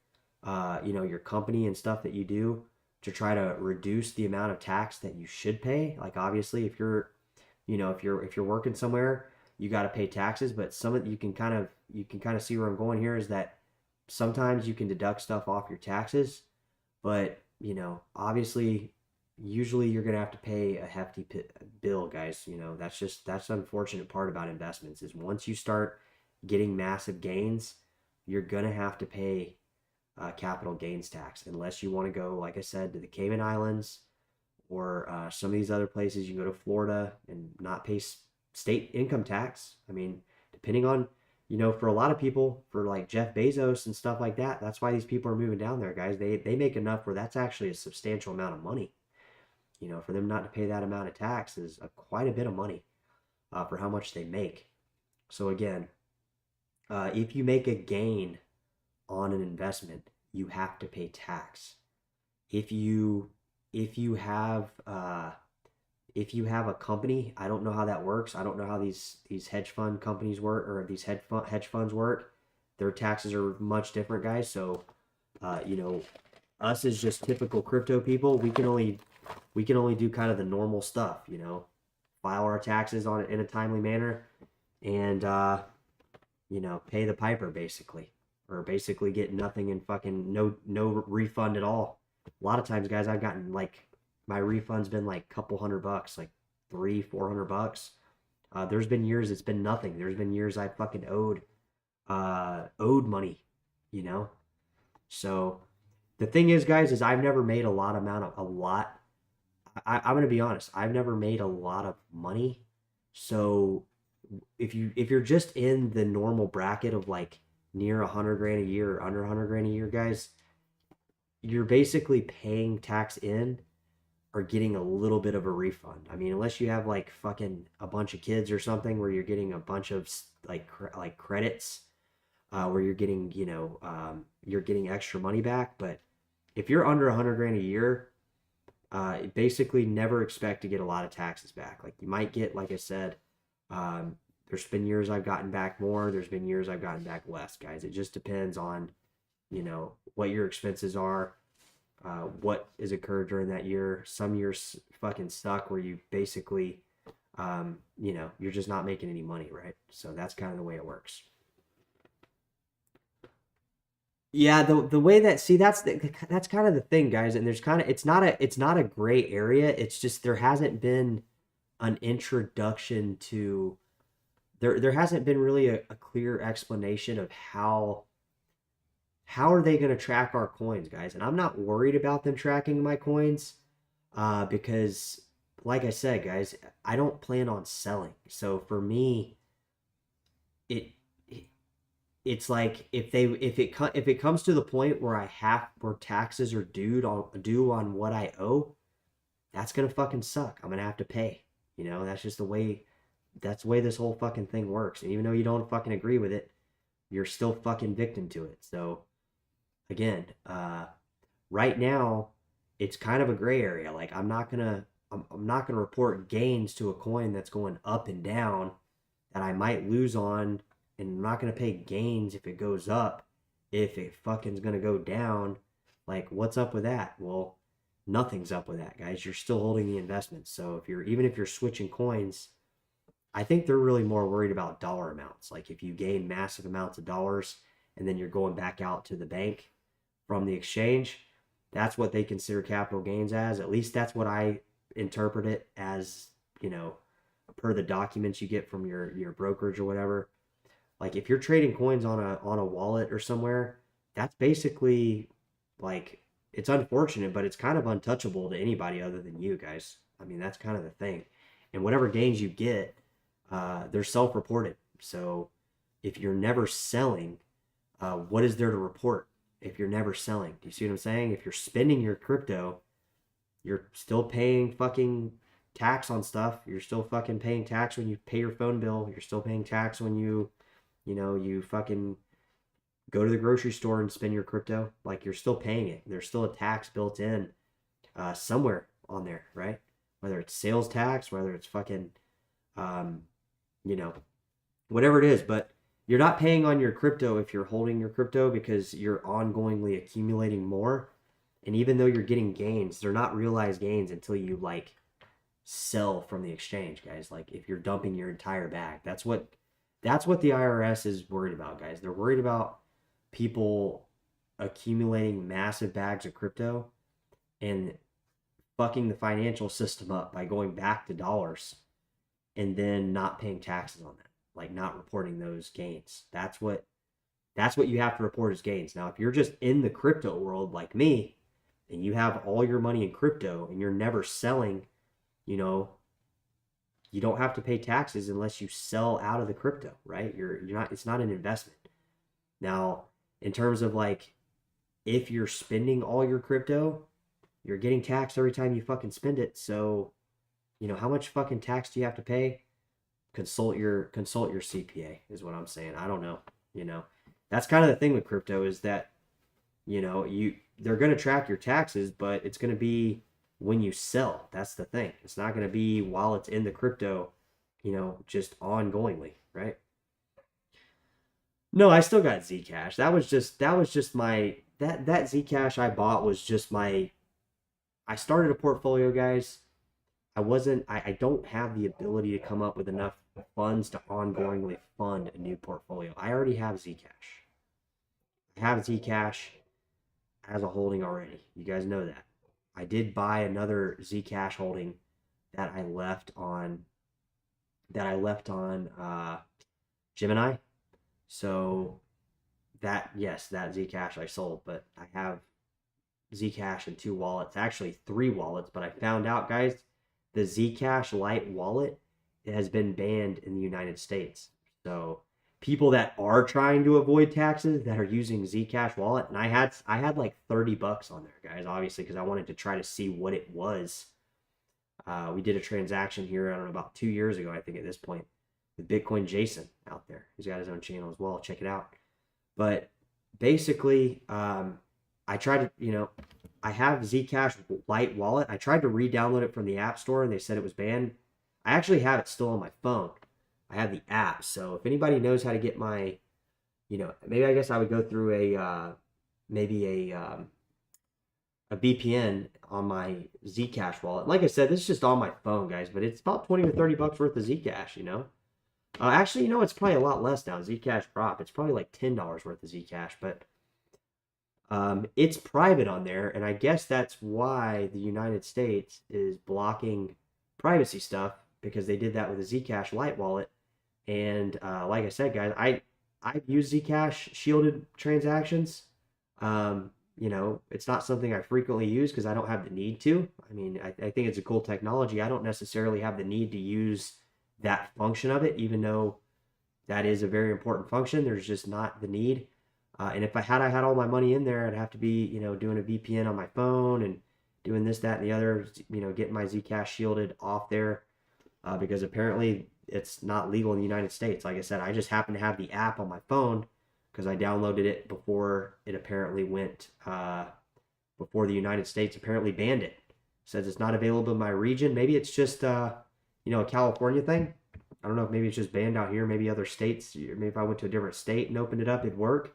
company and stuff that you do to try to reduce the amount of tax that you should pay. Like obviously, if you're working somewhere, you got to pay taxes. But some of you can kind of see where I'm going here is that sometimes you can deduct stuff off your taxes, but obviously, usually you're gonna have to pay a hefty bill, guys. That's the unfortunate part about investments is once you start getting massive gains, you're gonna have to pay capital gains tax unless you want to go, like I said, to the Cayman Islands or some of these other places. You can go to Florida and not pay state income tax. I mean, depending on, for a lot of people, for like Jeff Bezos and stuff like that, that's why these people are moving down there, guys. They make enough where that's actually a substantial amount of money. For them not to pay that amount of tax is quite a bit of money for how much they make. So again, if you make a gain on an investment, you have to pay tax. If you if you have a company, I don't know how that works. I don't know how these hedge fund companies work or these hedge funds work. Their taxes are much different, guys. So, us as just typical crypto people, we can only do kind of the normal stuff, file our taxes on it in a timely manner and, pay the piper basically, or basically get nothing and fucking no refund at all. A lot of times, guys, I've gotten like my refund's been like a couple $100, like $300-400. There's been years it's been nothing. There's been years I fucking owed money, you know. So the thing is, guys, is I've never made a lot. I'm gonna be honest. I've never made a lot of money. So if you're just in the normal bracket of like near 100 grand a year or under 100 grand a year, guys, you're basically paying tax in or getting a little bit of a refund. I mean, unless you have like fucking a bunch of kids or something where you're getting a bunch of like credits, where you're getting you're getting extra money back. But if you're under 100 grand a year, basically never expect to get a lot of taxes back. Like you might get, like I said, there's been years I've gotten back more. There's been years I've gotten back less, guys. It just depends on, what your expenses are, what has occurred during that year. Some years fucking suck where you basically, you're just not making any money, right? So that's kind of the way it works. Yeah, the way that see that's kind of the thing, guys, and there's kind of it's not a gray area. It's just there hasn't been an introduction to there hasn't been really a clear explanation of how are they going to track our coins, guys. And I'm not worried about them tracking my coins, because like I said, guys, I don't plan on selling. So for me, it it's like if it comes to the point where taxes are due on what I owe, that's gonna fucking suck. I'm gonna have to pay. That's just the way this whole fucking thing works. And even though you don't fucking agree with it, you're still fucking victim to it. So again, right now it's kind of a gray area. Like I'm not gonna report gains to a coin that's going up and down that I might lose on, and I'm not gonna pay gains if it goes up, if it fucking's gonna go down. Like, what's up with that? Well, nothing's up with that, guys. You're still holding the investment. So even if you're switching coins, I think they're really more worried about dollar amounts. Like if you gain massive amounts of dollars and then you're going back out to the bank from the exchange, that's what they consider capital gains as. At least that's what I interpret it as, per the documents you get from your brokerage or whatever. Like if you're trading coins on a wallet or somewhere, that's basically like, it's unfortunate, but it's kind of untouchable to anybody other than you, guys. I mean, that's kind of the thing. And whatever gains you get, they're self-reported. So if you're never selling, what is there to report if you're never selling? Do you see what I'm saying? If you're spending your crypto, you're still paying fucking tax on stuff. You're still fucking paying tax when you pay your phone bill. You're still paying tax when you fucking go to the grocery store and spend your crypto. Like you're still paying it. There's still a tax built in, somewhere on there, right? Whether it's sales tax, whether it's fucking, whatever it is. But you're not paying on your crypto if you're holding your crypto, because you're ongoingly accumulating more. And even though you're getting gains, they're not realized gains until you like sell from the exchange, guys. Like if you're dumping your entire bag, that's what the IRS is worried about, guys. They're worried about people accumulating massive bags of crypto and fucking the financial system up by going back to dollars and then not paying taxes on that, like not reporting those gains. That's what you have to report as gains. Now, if you're just in the crypto world like me and you have all your money in crypto and you're never selling, you don't have to pay taxes unless you sell out of the crypto, right? You're not, it's not an investment. Now, in terms of like, if you're spending all your crypto, you're getting taxed every time you fucking spend it. So, how much fucking tax do you have to pay? Consult your CPA is what I'm saying. I don't know. That's kind of the thing with crypto is that, they're going to track your taxes, but it's going to be when you sell. That's the thing. It's not going to be while it's in the crypto, just ongoingly, right? No, I still got Zcash. That was just my that Zcash I bought was just my I started a portfolio, guys. I don't have the ability to come up with enough funds to ongoingly fund a new portfolio. I already have Zcash. I have Zcash as a holding already. You guys know that. I did buy another Zcash holding that I left on Gemini. So that, yes, that Zcash I sold, but I have Zcash in 2 wallets, actually 3 wallets. But I found out, guys, the Zcash Lite wallet has been banned in the United States. So people that are trying to avoid taxes that are using Zcash wallet, and I had like $30 on there, guys, obviously, because I wanted to try to see what it was. We did a transaction here, I don't know, about 2 years ago, I think, at this point, with Bitcoin Jason out there. He's got his own channel as well. Check it out. But basically, I tried to, I have Zcash Lite wallet. I tried to re-download it from the App Store, and they said it was banned. I actually have it still on my phone. I have the app. So if anybody knows how to get my, maybe I guess I would go through a VPN on my Zcash wallet. Like I said, this is just on my phone, guys, but it's about 20 or $30 worth of Zcash. Actually, it's probably a lot less now. Zcash drop. It's probably like $10 worth of Zcash, but it's private on there, and I guess that's why the United States is blocking privacy stuff, because they did that with the Zcash Lite wallet. And like I said, guys, I've used Zcash shielded transactions. It's not something I frequently use because I don't have the need to. I mean, I think it's a cool technology. I don't necessarily have the need to use that function of it, even though that is a very important function. There's just not the need. And if I had all my money in there, I'd have to be, doing a VPN on my phone and doing this, that, and the other, getting my Zcash shielded off there, because apparently it's not legal in the United States. Like I said, I just happen to have the app on my phone because I downloaded it before it apparently went, before the United States apparently banned it. Says it's not available in my region. Maybe it's just, a California thing. I don't know if maybe it's just banned out here. Maybe other states. Maybe if I went to a different state and opened it up, it'd work.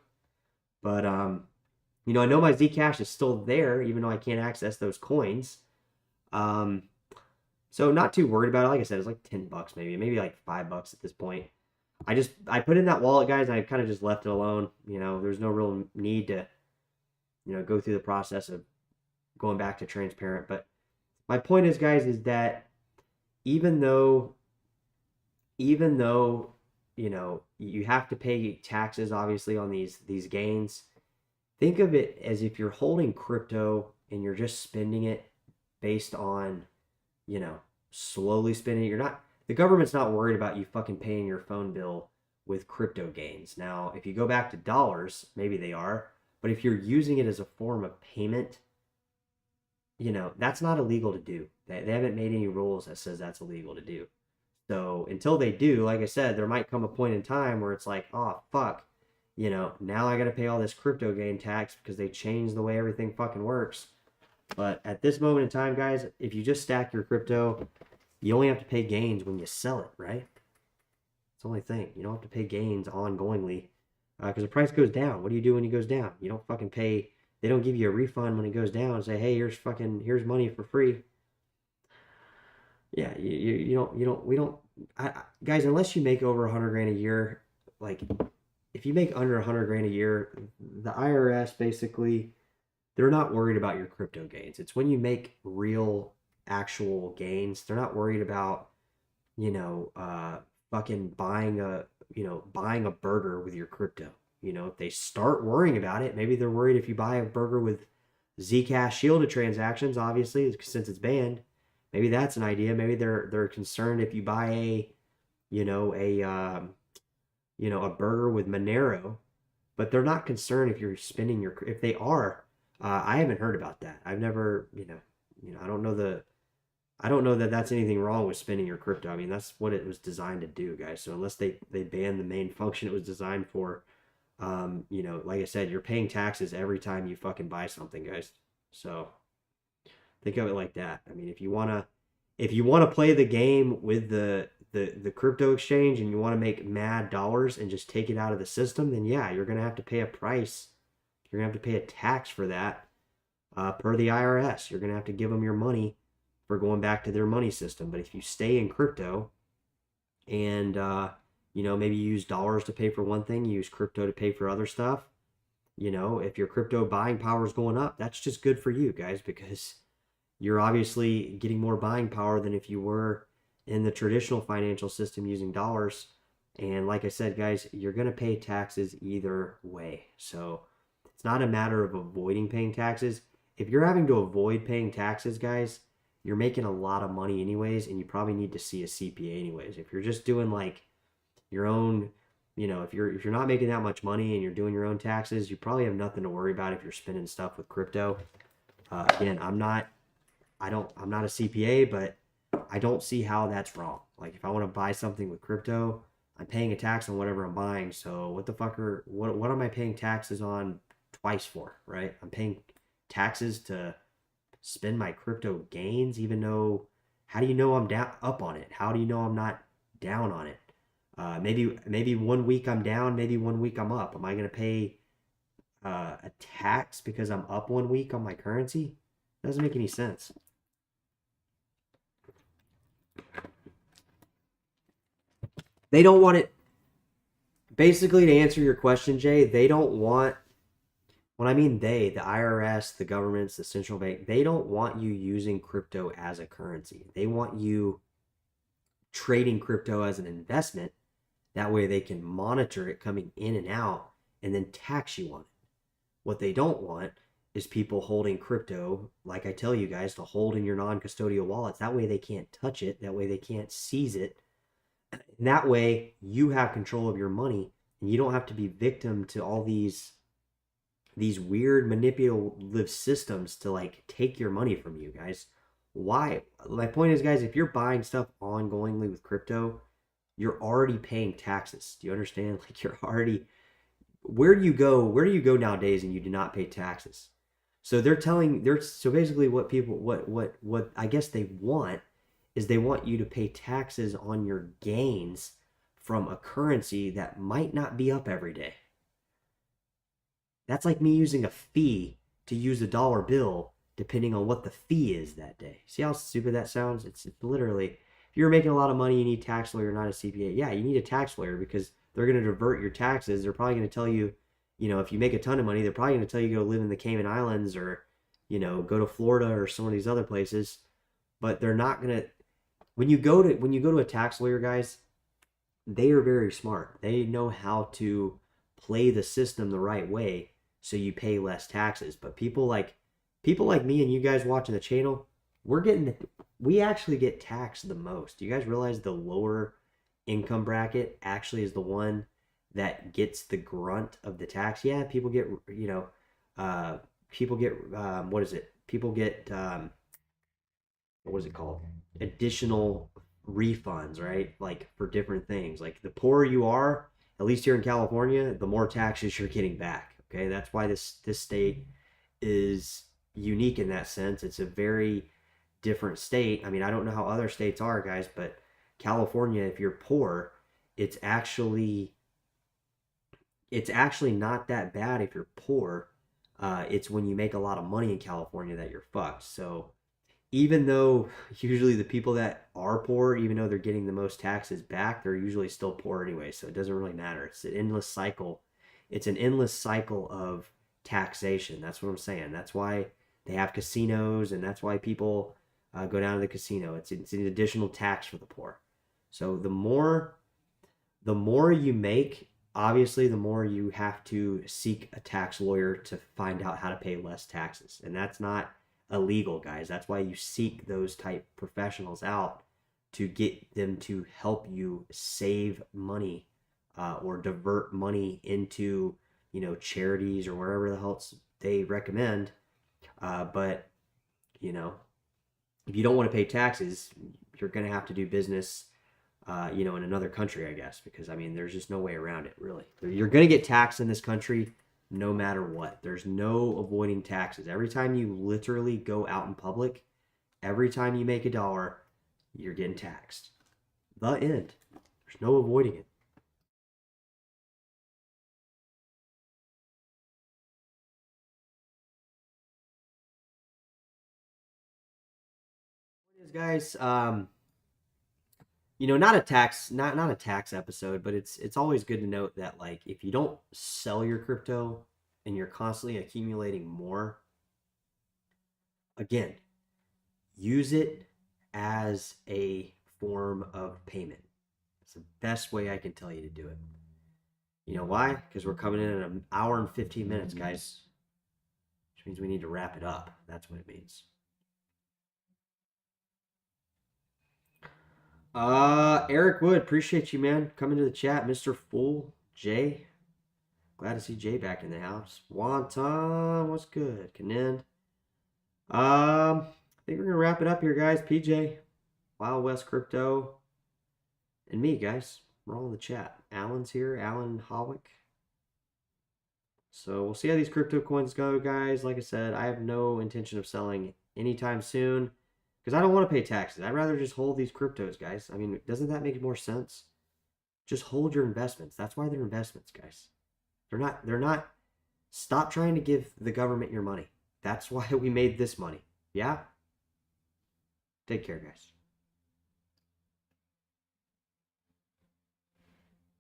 But, I know my Zcash is still there, even though I can't access those coins. So not too worried about it. Like I said, it's like $10 maybe like $5 at this point. I put in that wallet, guys, and I kind of just left it alone. There's no real need to, go through the process of going back to transparent. But my point is, guys, is that even though, you have to pay taxes, obviously, on these gains, think of it as if you're holding crypto and you're just spending it based on, slowly spending it. The government's not worried about you fucking paying your phone bill with crypto gains. Now, if you go back to dollars, maybe they are, but if you're using it as a form of payment, that's not illegal to do. They haven't made any rules that says that's illegal to do. So until they do, like I said, there might come a point in time where it's like, oh, fuck, now I got to pay all this crypto gain tax because they changed the way everything fucking works. But at this moment in time, guys, if you just stack your crypto, you only have to pay gains when you sell it, right? It's the only thing. You don't have to pay gains ongoingly because the price goes down. What do you do when it goes down? You don't fucking pay. They don't give you a refund when it goes down and say, hey, here's money for free. Yeah, we don't, guys, unless you make over 100 grand a year, like if you make under 100 grand a year, the IRS basically, they're not worried about your crypto gains. It's when you make real actual gains. They're not worried about, fucking buying a burger with your crypto. If they start worrying about it, maybe they're worried if you buy a burger with Zcash shielded transactions, obviously, since it's banned. Maybe that's an idea. Maybe they're concerned if you buy a burger with Monero, but they're not concerned if you're spending if they are. I haven't heard about that. I've never, I don't know that that's anything wrong with spending your crypto. I mean, that's what it was designed to do, guys. So unless they ban the main function it was designed for, like I said, you're paying taxes every time you fucking buy something, guys. So think of it like that. I mean, if you wanna play the game with the crypto exchange and you want to make mad dollars and just take it out of the system, then yeah, you're gonna have to pay a price. You're gonna have to pay a tax for that. per the IRS. You're going to have to give them your money for going back to their money system. But if you stay in crypto and, maybe you use dollars to pay for one thing, you use crypto to pay for other stuff, if your crypto buying power is going up, that's just good for you guys because you're obviously getting more buying power than if you were in the traditional financial system using dollars. And like I said, guys, you're going to pay taxes either way. So it's not a matter of avoiding paying taxes. If you're having to avoid paying taxes, guys, you're making a lot of money anyways, and you probably need to see a CPA anyways. If you're just doing like your own, if you're not making that much money and you're doing your own taxes, you probably have nothing to worry about if you're spending stuff with crypto. Again, I'm not a CPA, but I don't see how that's wrong. Like if I want to buy something with crypto, I'm paying a tax on whatever I'm buying. So what am I paying taxes on twice for, right? I'm paying taxes to spend my crypto gains, even though how do you know I'm down up on it? How do you know I'm not down on it? Maybe 1 week I'm down, maybe 1 week I'm up. Am I gonna pay a tax because I'm up 1 week on my currency? Doesn't make any sense. They don't want it. Basically, to answer your question, Jay, they don't want. When I mean the IRS, the governments, the central bank, they don't want you using crypto as a currency. They want you trading crypto as an investment. That way they can monitor it coming in and out and then tax you on it. What they don't want is people holding crypto, like I tell you guys, to hold in your non-custodial wallets. That way they can't touch it. That way they can't seize it. And that way you have control of your money and you don't have to be victim to all these weird manipulative systems to like take your money from you guys. Why? My point is, guys, if you're buying stuff ongoingly with crypto, you're already paying taxes. Do you understand? Like you're already where do you go? Where do you go nowadays and you do not pay taxes? So so basically what I guess they want is they want you to pay taxes on your gains from a currency that might not be up every day. That's like me using a fee to use a dollar bill depending on what the fee is that day. See how stupid that sounds? It's literally, if you're making a lot of money, you need a tax lawyer, not a CPA. Yeah, you need a tax lawyer because they're going to divert your taxes. They're probably going to tell you, if you make a ton of money, they're probably going to tell you to go live in the Cayman Islands or, go to Florida or some of these other places. But they're not going to, when you go to a tax lawyer, guys, they are very smart. They know how to play the system the right way so you pay less taxes. But people like me and you guys watching the channel, we actually get taxed the most. Do you guys realize the lower income bracket actually is the one that gets the grunt of the tax? Yeah, people get what is it? People get what was it called? Additional refunds, right? Like for different things. Like the poorer you are, at least here in California, the more taxes you're getting back. Okay, that's why this state is unique in that sense. It's a very different state. I mean, I don't know how other states are, guys, but California, if you're poor, it's actually not that bad if you're poor. It's when you make a lot of money in California that you're fucked. So even though usually the people that are poor, even though they're getting the most taxes back, they're usually still poor anyway. So it doesn't really matter. It's an endless cycle. It's an endless cycle of taxation. That's what I'm saying. That's why they have casinos, and that's why people go down to the casino. It's an additional tax for the poor. So the more you make, obviously, the more you have to seek a tax lawyer to find out how to pay less taxes, and that's not illegal, guys. That's why you seek those type professionals out to get them to help you save money or divert money into charities or wherever the hell they recommend. But you know if you don't want to pay taxes, you're going to have to do business in another country, I guess, because I mean there's just no way around it, really. You're going to get taxed in this country no matter what. There's no avoiding taxes. Every time you literally go out in public, every time you make a dollar, you're getting taxed. The end. There's no avoiding it. Guys, you know, not a tax, not a tax episode, but it's always good to note that like if you don't sell your crypto and you're constantly accumulating more, again, use it as a form of payment. It's the best way I can tell you to do it. You know why? Because we're coming in at an hour and 15 minutes, guys. Which means we need to wrap it up. That's what it means. Eric Wood, appreciate you, man. Coming to the chat. Mr. Fool, Jay. Glad to see Jay back in the house. Wonton, what's good? Canend. I think we're gonna wrap it up here, guys. PJ, Wild West Crypto, and me, guys. We're all in the chat. Alan's here, Alan Hawick. So we'll see how these crypto coins go, guys. Like I said, I have no intention of selling anytime soon because I don't want to pay taxes. I'd rather just hold these cryptos, guys. I mean, doesn't that make more sense? Just hold your investments. That's why they're investments, guys. They're not. Stop trying to give the government your money. That's why we made this money. Yeah? Take care, guys.